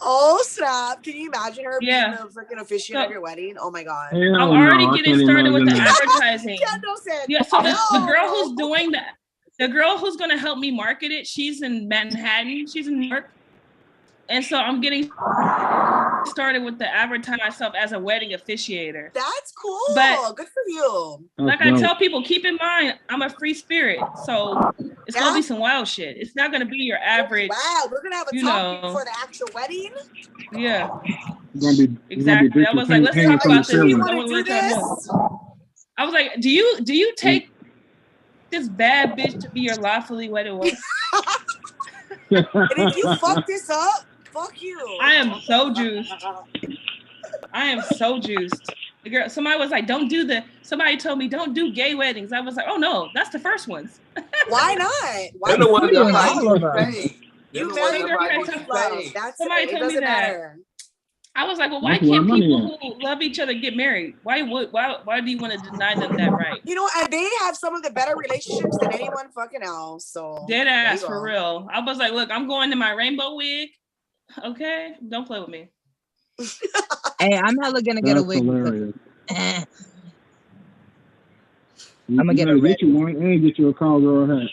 Oh snap! Can you imagine her being the freaking officiant of your wedding? Oh my God! I'm already getting started with the advertising. Yeah, so the girl who's doing that, the girl who's gonna help me market it, she's in Manhattan. She's in New York. And so I'm getting started with the advertising myself as a wedding officiator. That's cool. But good for you. Like I tell people, keep in mind, I'm a free spirit. So it's going to be some wild shit. It's not going to be your average. Wow, we're going to have a topic for the actual wedding? Yeah. Exactly. I was like, let's talk about this. You want to do this? I was like, do you take this bad bitch to be your lawfully wedded wife? And if you fuck this up, fuck you. I am so juiced. The girl, somebody was like, somebody told me don't do gay weddings. I was like, oh no, that's the first ones. Why not? Why the ones somebody told me that. I was like, well, why can't people who love each other get married? Why do you want to deny them that right? And they have some of the better relationships than anyone fucking else. So dead ass for real. I was like, look, I'm going to my rainbow wig. Okay, don't play with me. Hey, I'm hella gonna get a wig. I'm gonna get you one and get you a cowgirl hat.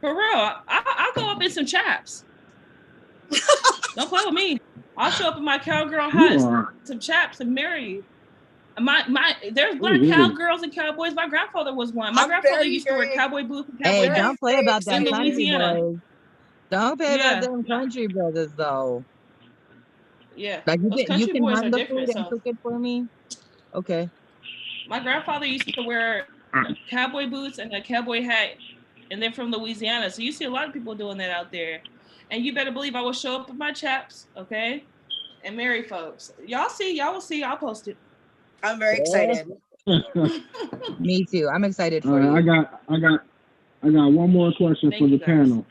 For real, I'll go up in some chaps. Don't play with me. I'll show up in my cowgirl hat, some chaps, and marry. There's black cowgirls and cowboys. My grandfather was one. My grandfather used to wear cowboy boots and cowboy hats. Don't play about them country boys. Don't play about them country brothers, though. Yeah, like you can hunt the food and cook it for me. Okay. My grandfather used to wear cowboy boots and a cowboy hat, and they're from Louisiana. So you see a lot of people doing that out there. And you better believe I will show up with my chaps, okay, and marry folks. Y'all will see. I'll post it. I'm very excited. Me too. I'm excited for you. I got one more question for the panel,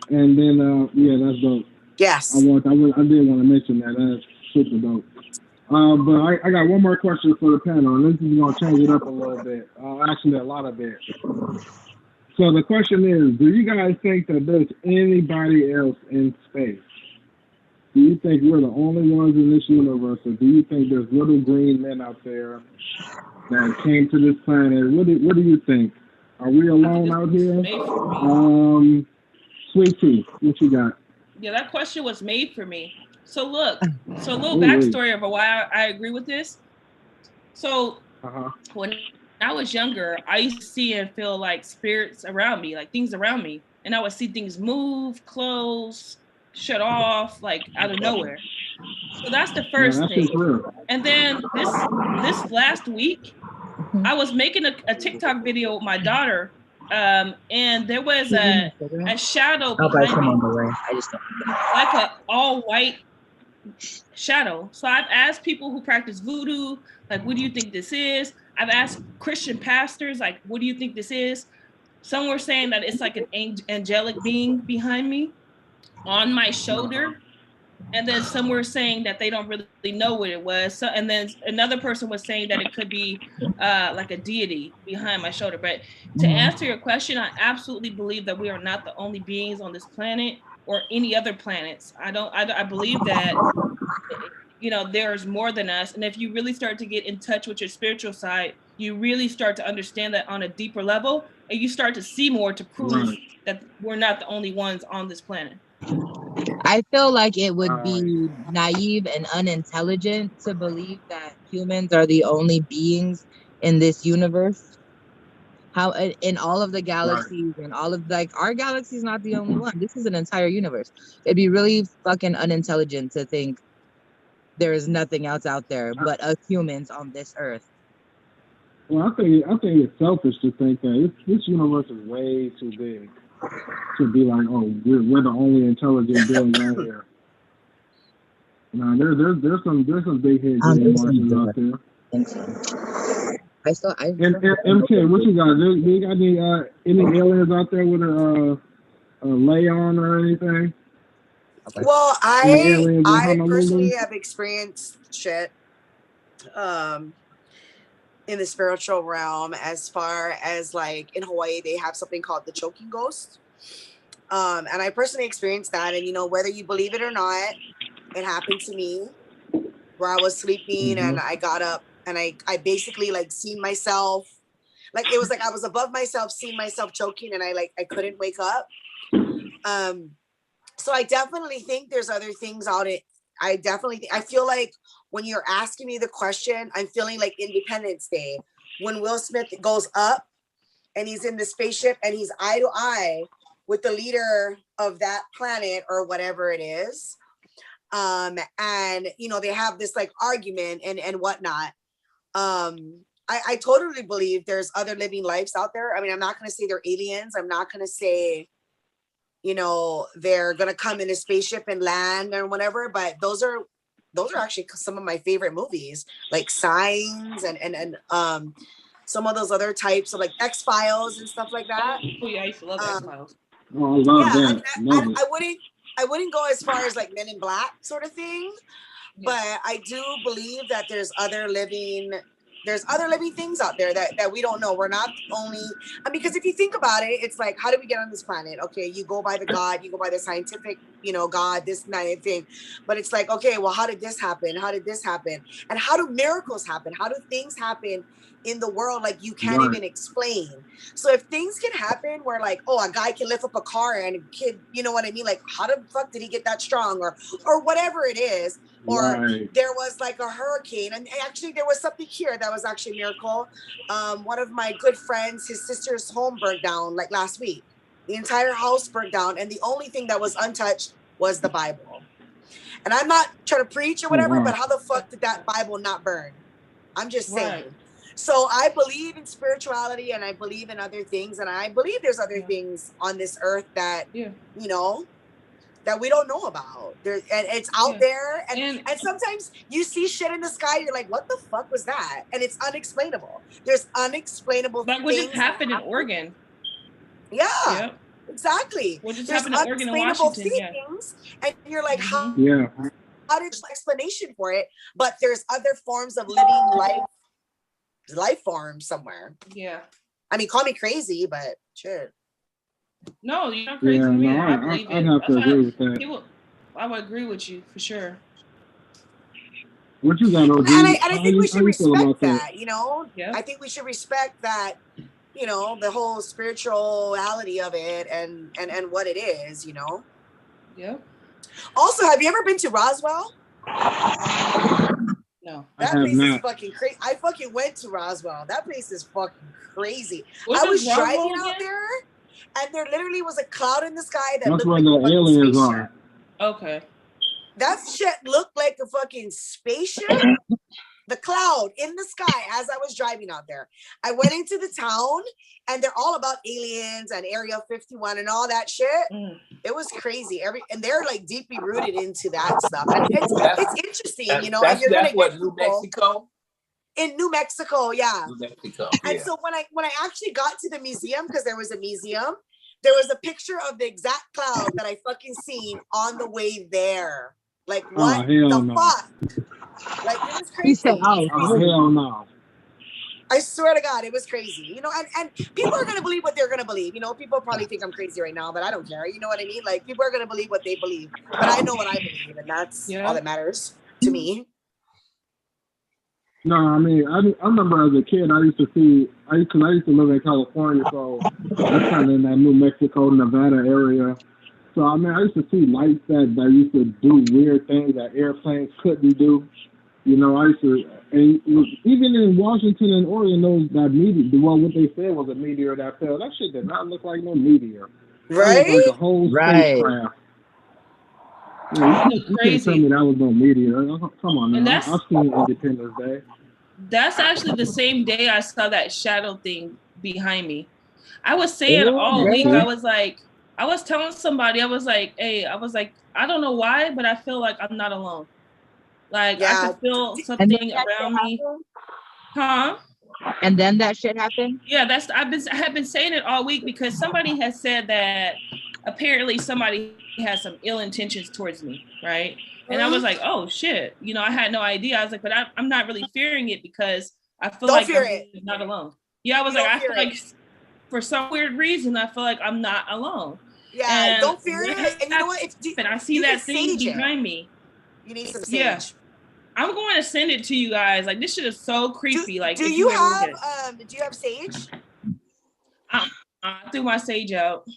and then that's dope. Yes. I did want to mention that. That's super dope. But I got one more question for the panel, and this is gonna change it up a little bit. Actually, a lot of it. So the question is, do you guys think that there's anybody else in space? Do you think we're the only ones in this universe, or do you think there's little green men out there that came to this planet? What do you think? Are we alone out here? Sweet Tea, what you got? Yeah, that question was made for me. So look, a little backstory of why I agree with this. So when I was younger, I used to see and feel like spirits around me, like things around me. And I would see things move, close, shut off, like out of nowhere. So that's the first thing. And then this last week, I was making a TikTok video with my daughter, and there was a shadow behind me, like an all white shadow. So I've asked people who practice voodoo, like, what do you think this is? I've asked Christian pastors, like, what do you think this is? Some were saying that it's like an angelic being behind me on my shoulder. And then some were saying that they don't really know what it was. So, and then another person was saying that it could be like a deity behind my shoulder. But to answer your question, I absolutely believe that we are not the only beings on this planet or any other planets. I believe that, there's more than us. And if you really start to get in touch with your spiritual side, you really start to understand that on a deeper level, and you start to see more to prove that we're not the only ones on this planet. I feel like it would be naive and unintelligent to believe that humans are the only beings in this universe. How in all of the galaxies and all of our galaxy is not the only one. This is an entire universe. It'd be really fucking unintelligent to think there is nothing else out there but us humans on this earth. Well, I think it's selfish to think that this universe is way too big to be like, oh, we're the only intelligent being out here. No, there's some big head Martians out there. MK, what you got? Do you got any aliens out there with a lay on or anything? Well, I personally have experienced shit in the spiritual realm, as far as like in Hawaii, they have something called the choking ghost. And I personally experienced that. And, you know, whether you believe it or not, it happened to me where I was sleeping and I got up and I basically like seen myself, like it was like I was above myself, seeing myself choking, and I couldn't wake up. So I definitely think there's other things out it. I feel like when you're asking me the question, I'm feeling like Independence Day when Will Smith goes up and he's in the spaceship and he's eye to eye with the leader of that planet or whatever it is. And you know, they have this like argument and whatnot. I totally believe there's other living lives out there. I mean, I'm not going to say they're aliens. I'm not going to say, you know, they're going to come in a spaceship and land or whatever, but those are actually some of my favorite movies, like Signs and some of those other types of like X-Files and stuff like that. Oh yeah, I used to love X-Files. Oh, I love that. I wouldn't go as far as like Men in Black sort of thing, but I do believe that there's other living things out there that we don't know. We're not only, because if you think about it, it's like, how did we get on this planet? Okay, you go by the God, you go by the scientific, you know, God, this and that thing. But it's like, okay, well, how did this happen? How did this happen? And how do miracles happen? How do things happen in the world like you can't even explain? So if things can happen where like, oh, a guy can lift up a car and a kid, you know what I mean? Like, how the fuck did he get that strong or whatever it is? Or there was like a hurricane, and actually there was something here that was actually a miracle. One of my good friends, his sister's home burned down like last week. The entire house burned down, and the only thing that was untouched was the Bible. And I'm not trying to preach or whatever, but how the fuck did that Bible not burn? I'm just saying. So I believe in spirituality and I believe in other things, and I believe there's other things on this earth that you know, that we don't know about. And it's out there, and sometimes you see shit in the sky, you're like, what the fuck was that? And it's unexplainable. There's unexplainable things. Like what just happened in Oregon. Yeah. Exactly. What just happened in Oregon and Washington? Things, and you're like, how did explanation for it? But there's other forms of living life forms somewhere. Yeah. I mean, call me crazy, but shit. No, you're not crazy. I believe it. Have to agree with that. I would agree with you for sure. What you got, OG? And I think we should respect that, you know? Yeah. I think we should respect that, you know, the whole spirituality of it and what it is, you know? Yeah. Also, have you ever been to Roswell? No. That place is fucking crazy. I fucking went to Roswell. That place is fucking crazy. I was driving out there, and there literally was a cloud in the sky that looked like the aliens are. Okay. That shit looked like a fucking spaceship. The cloud in the sky as I was driving out there. I went into the town, and they're all about aliens and Area 51 and all that shit. It was crazy. And they're like deeply rooted into that stuff. And it's interesting, you know. That's what, New Mexico? In New Mexico, yeah. New Mexico. And so when I actually got to the museum, because there was a museum, there was a picture of the exact cloud that I fucking seen on the way there. Like, what the fuck? Like, it was crazy. He said, oh, hell no. I swear to God, it was crazy. You know, and people are going to believe what they're going to believe. You know, people probably think I'm crazy right now, but I don't care. You know what I mean? Like, people are going to believe what they believe. But I know what I believe, and that's all that matters to me. No, I mean, I remember as a kid, I used to live in California, so that's kind of in that New Mexico, Nevada area. So, I mean, I used to see lights that used to do weird things that airplanes couldn't do. You know, I used to, and even in Washington and Oregon, that meteor, what they said was a meteor that fell. That shit did not look like no meteor. Right? It was like a whole spacecraft. You can't tell me that was no meteor. Come on, man. I've seen Independence Day. That's actually the same day I saw that shadow thing behind me. I was saying all week, I was telling somebody, I was like, I don't know why, but I feel like I'm not alone. Like I could feel something around me. Huh? And then that shit happened? Yeah, I have been saying it all week because somebody has said that apparently somebody has some ill intentions towards me, right? And I was like, oh shit, you know, I had no idea. I was like, but I'm not really fearing it because I feel like I'm not alone. Yeah, I was like, I feel like for some weird reason, I feel like I'm not alone. Yeah, and don't fear it. And you know what? And I see that thing behind me. You need some sage. Yeah. I'm going to send it to you guys. Like this shit is so creepy. Do you have sage? I threw my sage out.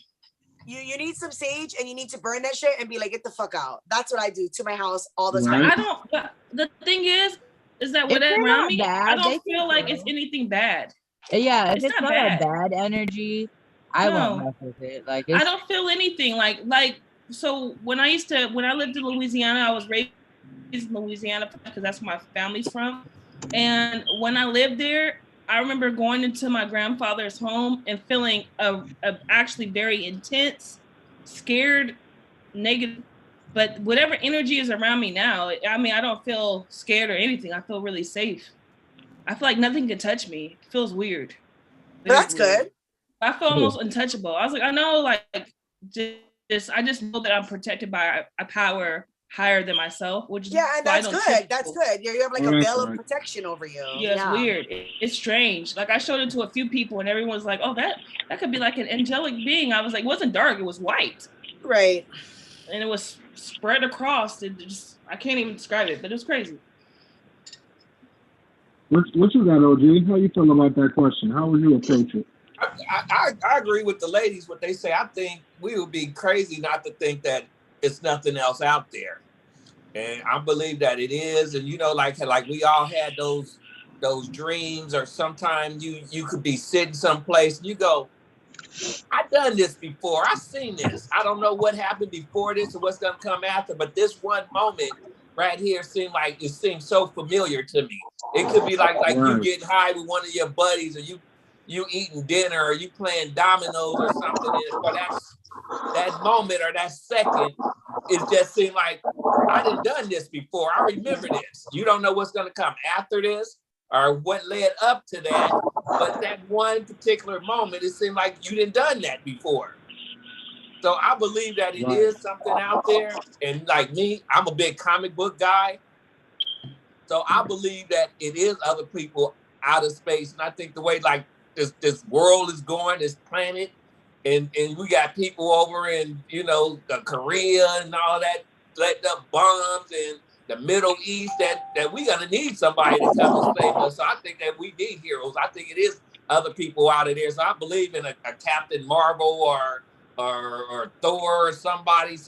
You need some sage and you need to burn that shit and be like, get the fuck out. That's what I do to my house all the time. I don't. The thing is that whatever around me, I don't feel like it's anything bad. Yeah, it's not a bad energy. I won't mess with it. Like I don't feel anything. Like so when I lived in Louisiana, I was raised in Louisiana because that's where my family's from. And when I lived there, I remember going into my grandfather's home and feeling a actually very intense, scared, negative. But whatever energy is around me now, I mean, I don't feel scared or anything. I feel really safe. I feel like nothing can touch me. It feels weird. That's good. I feel almost untouchable. I was like, I know, like, I just know that I'm protected by a power higher than myself, which is and that's good. That's good. You have like a veil of protection over you. Yeah, it's weird. It's strange. Like I showed it to a few people, and everyone's like, "Oh, that could be like an angelic being." I was like, "It wasn't dark. It was white." Right. And it was spread across. I can't even describe it, but it was crazy. What you got, OG? How you feel about that question? How would you approach it? I agree with the ladies. What they say. I think we would be crazy not to think that it's nothing else out there, and I believe that it is. And you know, like we all had those dreams, or sometimes you could be sitting someplace and you go, I've done this before. I've seen this. I don't know what happened before this or what's gonna come after, but this one moment right here seems so familiar to me. It could be like you getting high with one of your buddies, or you eating dinner, or you playing dominoes or something, but that moment or that second, it just seemed like I done this before. I remember this. You don't know what's gonna come after this or what led up to that, but that one particular moment, it seemed like you done that before. So I believe that it is something out there. And like me, I'm a big comic book guy. So I believe that it is other people out of space. And I think the way like this world is going, this planet, and we got people over in, you know, Korea and all that, letting up bombs, and the Middle East, that we gonna need somebody to come and save us. So I think that we need heroes. I think it is other people out of there. So I believe in a Captain Marvel or Thor or somebody.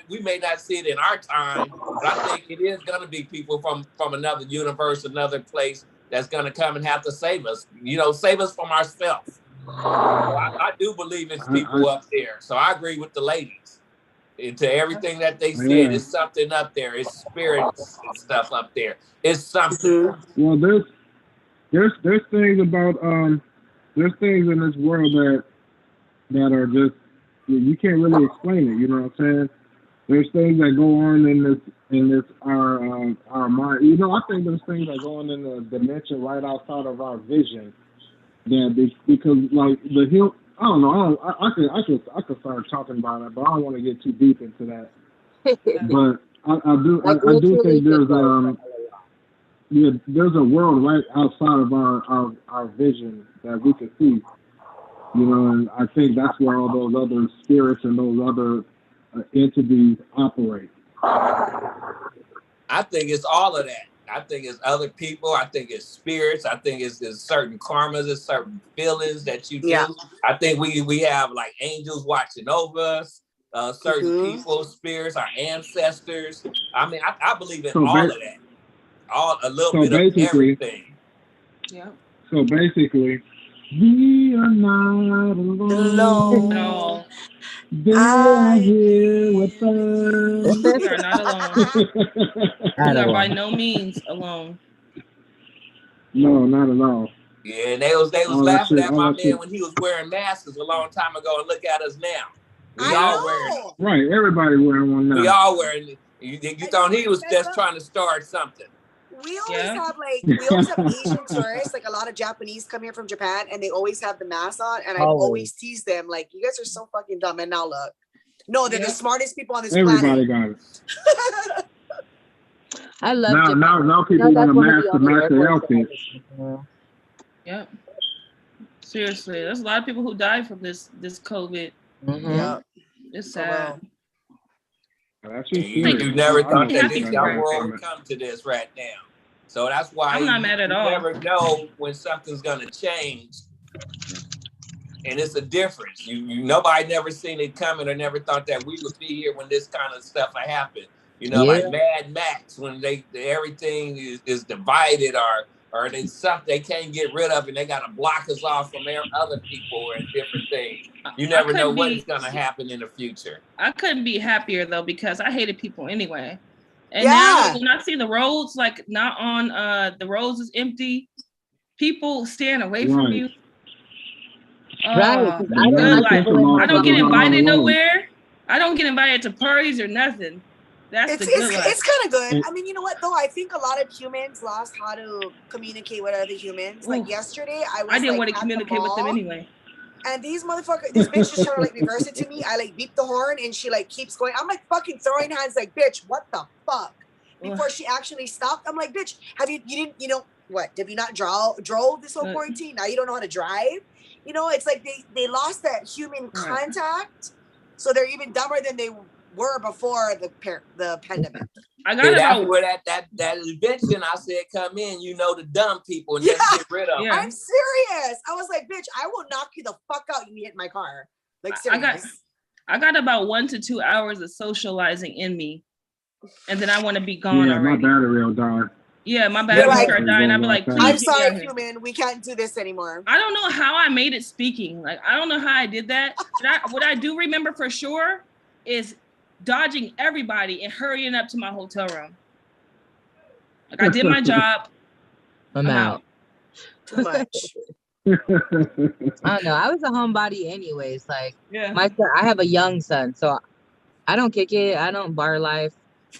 We may not see it in our time, but I think it is gonna be people from another universe, another place that's gonna come and have to save us. You know, save us from ourselves. So I do believe it's people up there. So I agree with the ladies. Into everything that they said, it's something up there. It's spirits and stuff up there. It's something. Well, there's things about there's things in this world that are just, you can't really explain it. You know what I'm saying? There's things that go on in this our mind. You know, I think there's things that go on in the dimension right outside of our vision. Because like the hill. I don't know. I could start talking about it, but I don't want to get too deep into that. But I do think there's a world right outside of our vision that we can see. You know, and I think that's where all those other spirits and those other entities operate. I think it's all of that. I think it's other people. I think it's spirits. I think it's certain karmas, it's certain feelings that you do. Yeah. I think we have like angels watching over us, certain people, spirits, our ancestors. I mean, I believe in all of that. A little bit of everything. Yeah. So basically, we are not alone. No. They are here with us. We are not alone. We are by no means alone. No, not at all. Yeah, and they was laughing at my man when he was wearing masks a long time ago, and look at us now. We all wearing it. Right, everybody wearing one now. We all wearing it. You thought he was just trying to start something. We always have we always have Asian tourists, like a lot of Japanese come here from Japan, and they always have the mask on, and I always tease them like, you guys are so fucking dumb. And now look, no, they're the smartest people on this Everybody planet. got it. I love now people want to mask the match their outfit. Yep. Seriously, there's a lot of people who died from this COVID. Yeah, it's sad. You never thought that this young world would come to this right now. So that's why I'm not mad at all. You never know when something's gonna change, and it's a difference. Nobody never seen it coming or never thought that we would be here when this kind of stuff happened. You know, like Mad Max, when everything is divided or they something they can't get rid of, and they got to block us off from other people and different things. You never know what's going to happen in the future. I couldn't be happier though, because I hated people anyway. And now when I see the roads like not on, the roads is empty, people staying away from you. Right. I don't get invited nowhere. I don't get invited to parties or nothing. It's kind of good. I mean, you know what though? I think a lot of humans lost how to communicate with other humans. Like yesterday, I didn't want to communicate with them anyway. And this bitch just trying to like reverse it to me. I like beep the horn and she like keeps going. I'm like fucking throwing hands like, bitch, what the fuck? Before she actually stopped, I'm like, bitch, have you not drove this whole quarantine? Now you don't know how to drive? You know, it's like they lost that human contact. So they're even dumber than they were before the pandemic. That's where that invention I said come in, the dumb people and just get rid of them. I'm serious. I was like, bitch, I will knock you the fuck out. You hit my car. Like, serious. I got about 1 to 2 hours of socializing in me. And then I want to be gone already. My battery will die. Yeah, my battery will start dying. I'll be like, please. I'm sorry, human. We can't do this anymore. I don't know how I made it speaking. Like, I don't know how I did that. What I do remember for sure is dodging everybody and hurrying up to my hotel room. Like, I did my job. I'm out. Too much. I don't know. I was a homebody anyways. Like, my son, I have a young son, so I don't kick it. I don't bar life.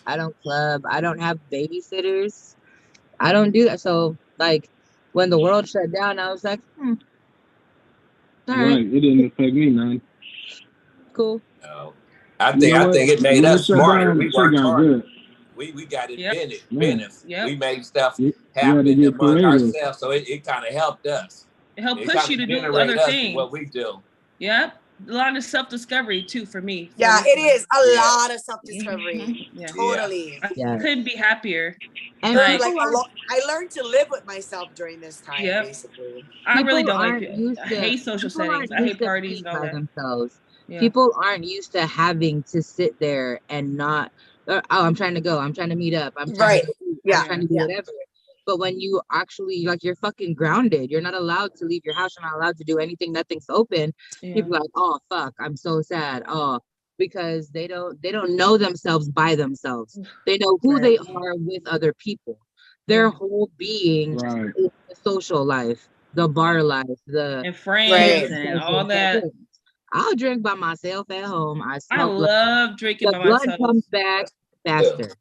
I don't club. I don't have babysitters. I don't do that. So, like, when the world shut down, I was like, all right. It didn't affect me, man. Cool. No. I think it made us smarter. We worked hard. We got invented. We made stuff happen among ourselves, so it kind of helped us. It helped push you to do other things. What we do. Yep. A lot of self-discovery too for me. Yeah, it is a lot of self-discovery. Totally. I couldn't be happier. And I learned to live with myself during this time. Basically, I really don't like it. I hate social settings. I hate parties and all that. Themselves. Yeah. People aren't used to having to sit there and not. I'm trying to go. I'm trying to meet up. I'm trying to do whatever. But when you actually, like, you're fucking grounded. You're not allowed to leave your house. You're not allowed to do anything. Nothing's open. People are like, oh, fuck, I'm so sad. Oh, because they don't know themselves by themselves. They know who they are with other people. Their whole being is the social life, the bar life, and friends and all that. I'll drink by myself at home. I love drinking by myself. The blood comes back faster.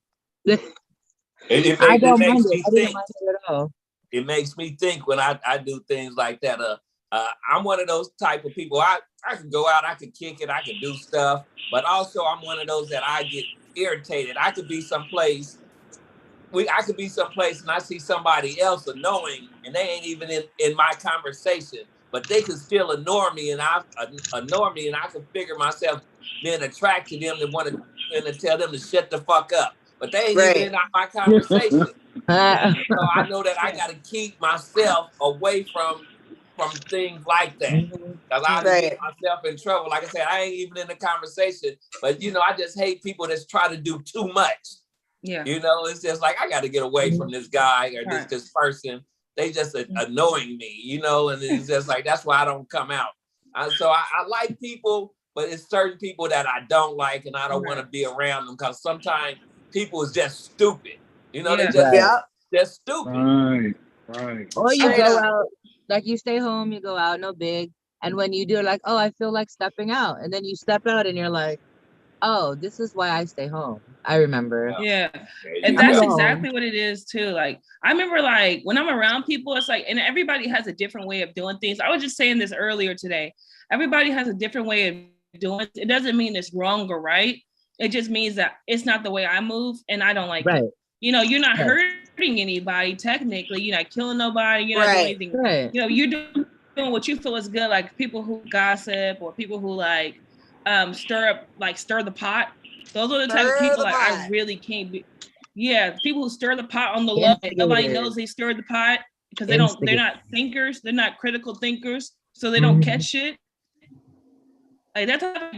I don't mind it at all. It makes me think when I do things like that. I'm one of those type of people. I can go out, I can kick it, I can do stuff, but also I'm one of those that I get irritated. I could be someplace. I could be someplace and I see somebody else annoying, and they ain't even in my conversation, but they can still annoy me, and I can figure myself being attracted to them and want to tell them to shut the fuck up. But they ain't even in my conversation. So I know that I got to keep myself away from things like that. Because I'll get myself in trouble. Like I said, I ain't even in the conversation. But, I just hate people that try to do too much. Yeah. It's just like, I got to get away from this guy or this person. They just annoying me, and it's just like, that's why I don't come out. So I like people, but it's certain people that I don't like, and I don't want to be around them because sometimes people is just stupid. They just stupid. Right. Or you go out, like you stay home, you go out, no big. And when you do, like, oh, I feel like stepping out. And then you step out and you're like, Oh, this is why I stay home. I remember. Yeah. And that's exactly what it is too. Like I remember like when I'm around people, it's like, and everybody has a different way of doing things. I was just saying this earlier today. Everybody has a different way of doing it. It doesn't mean it's wrong or right. It just means that it's not the way I move and I don't like it. You know, you're not hurting anybody technically. You're not killing nobody. You're not doing anything. You know, you're doing what you feel is good. Like people who gossip or people who like stir the pot. Those are the type of people like I really can't be. Yeah, people who stir the pot on the low. Nobody knows they stirred the pot because they're not thinkers. They're not critical thinkers, so they don't catch shit. Like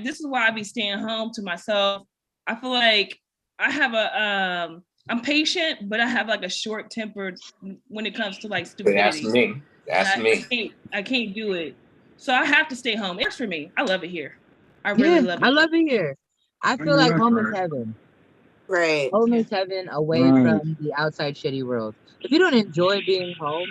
this is why I be staying home to myself. I feel like I have I'm patient, but I have like a short tempered when it comes to like stupidity. That's me. I can't do it. So I have to stay home. It works for me. I love it here. I really love it. I love it here. I feel like home is heaven. Right. Home is heaven away from the outside shitty world. If you don't enjoy being home,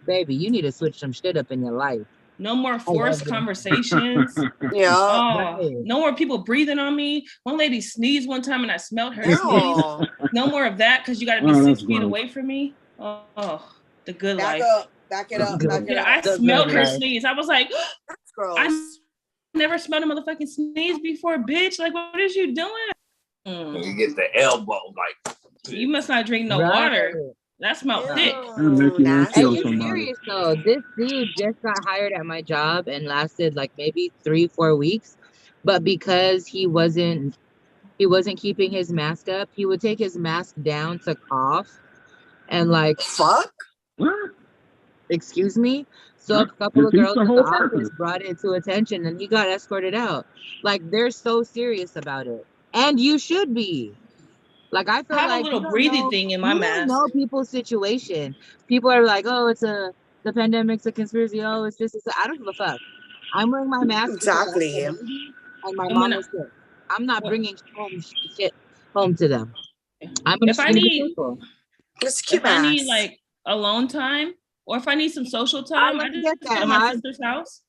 baby, you need to switch some shit up in your life. No more forced conversations. No more people breathing on me. One lady sneezed one time and I smelled her sneeze. No more of that because you got to be 6 feet away from me. Oh, the good life. Back it up. I smelled her sneeze. I was like, that's gross. I never smelled a motherfucking sneeze before, bitch. Like, what is you doing? You get the elbow, like. You must not drink no water. That smells thick. Hey, you serious though? This dude just got hired at my job and lasted like maybe 3-4 weeks, but because he wasn't keeping his mask up, he would take his mask down to cough, and like fuck. Excuse me. So a couple of girls in the office brought it to attention, and he got escorted out. Like they're so serious about it, and you should be. Like I feel like a little breathing thing in my mask. Know people's situation. People are like, "Oh, the pandemic's a conspiracy. Oh, it's just I don't give a fuck. I'm wearing my mask exactly, and my mom is sick. I'm not bringing shit home to them. If I need like alone time, or if I need some social time, I just go to my sister's house.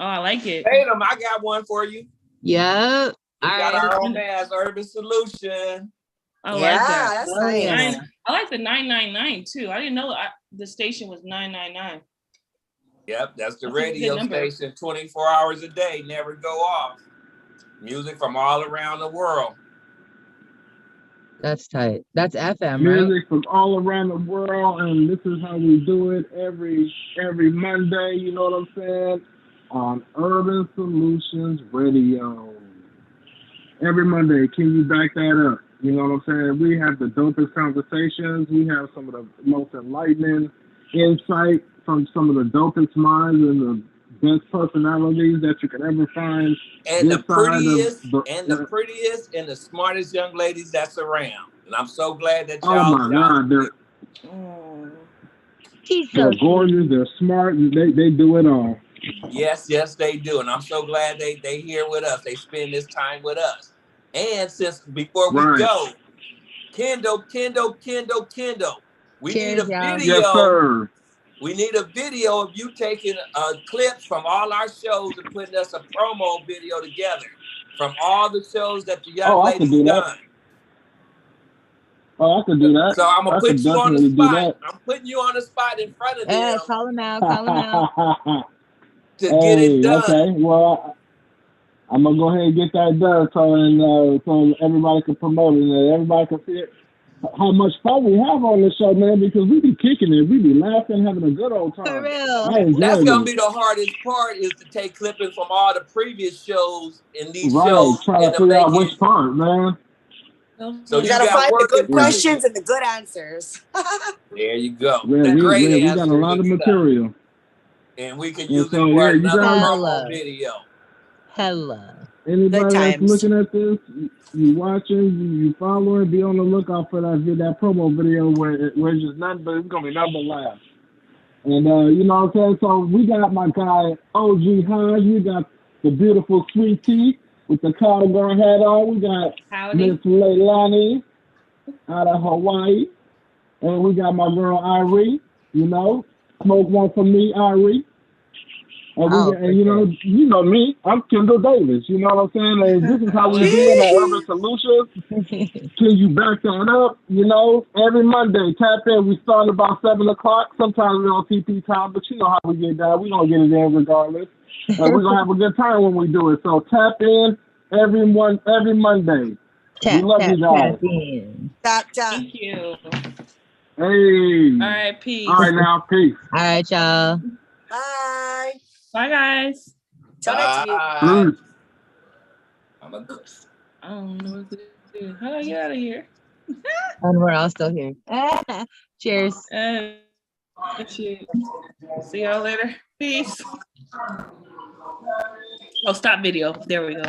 Oh, I like it. Tatum, I got one for you. Yeah. We got our own ass Urban Solution. I like that. That's nice. I like the 999 too. I didn't know the station was 999. Yep, that's the radio station 24 hours a day, never go off. Music from all around the world. That's tight. That's FM, Music from all around the world, and this is how we do it every Monday, you know what I'm saying? On Urban Solutions Radio. Every Monday, can you back that up? You know what I'm saying? We have the dopest conversations. We have some of the most enlightening insight from some of the dopest minds and the best personalities that you can ever find. And the prettiest and the smartest young ladies that's around. And I'm so glad that y'all. Oh my God, they're gorgeous. They're smart. They do it all. Yes, they do. And I'm so glad they here with us. They spend this time with us. And since before we go, Kendo, we need a video. Yes, sir. We need a video of you taking clips from all our shows and putting us a promo video together from all the shows that the young ladies done. Oh, I can do that. So I'm gonna put you on the spot. I'm putting you on the spot in front of them. Yeah, call them out. To get it done. Okay, well, I'm gonna go ahead and get that done so everybody can promote it and everybody can see it. How much fun we have on this show, man, because we be kicking it, we be laughing, having a good old time. For real. That's gonna be the hardest part, is to take clippings from all the previous shows in these shows. Try to figure out which part, man. So you gotta find the good questions and the good answers. There you go. Yeah, we got a lot of material. And we can use it for another promo video. Hella. Anybody that's looking at this, you watching, you following, be on the lookout for that promo video where it's just nothing but it's gonna be nothing but laughs. And you know what I'm saying? So we got my guy OG Hodge, we got the beautiful Sweet Tea with the cowgirl hat on. We got Miss Leilani out of Hawaii. And we got my girl Irie, you know. Smoke one for me, Irie. And you know me, I'm Kendall Davis. You know what I'm saying? And this is how we do it at Urban Solutions. Can you back that up? Every Monday, tap in. We start about 7 o'clock. Sometimes we're on TP time, but you know how we get down. We gonna get it in regardless. And we're gonna have a good time when we do it. So tap in every Monday. We love you guys. Tap. Thank you. Hey. All right, peace. All right, now, peace. All right, y'all. Bye. Bye, guys. Till next week. I'm a ghost. I don't know what to do. How do I get out of here? And we're all still here. Cheers. See y'all later. Peace. Oh, stop video. There we go.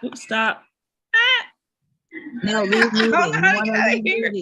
Oops, stop. No, leave meeting. You want to leave meeting.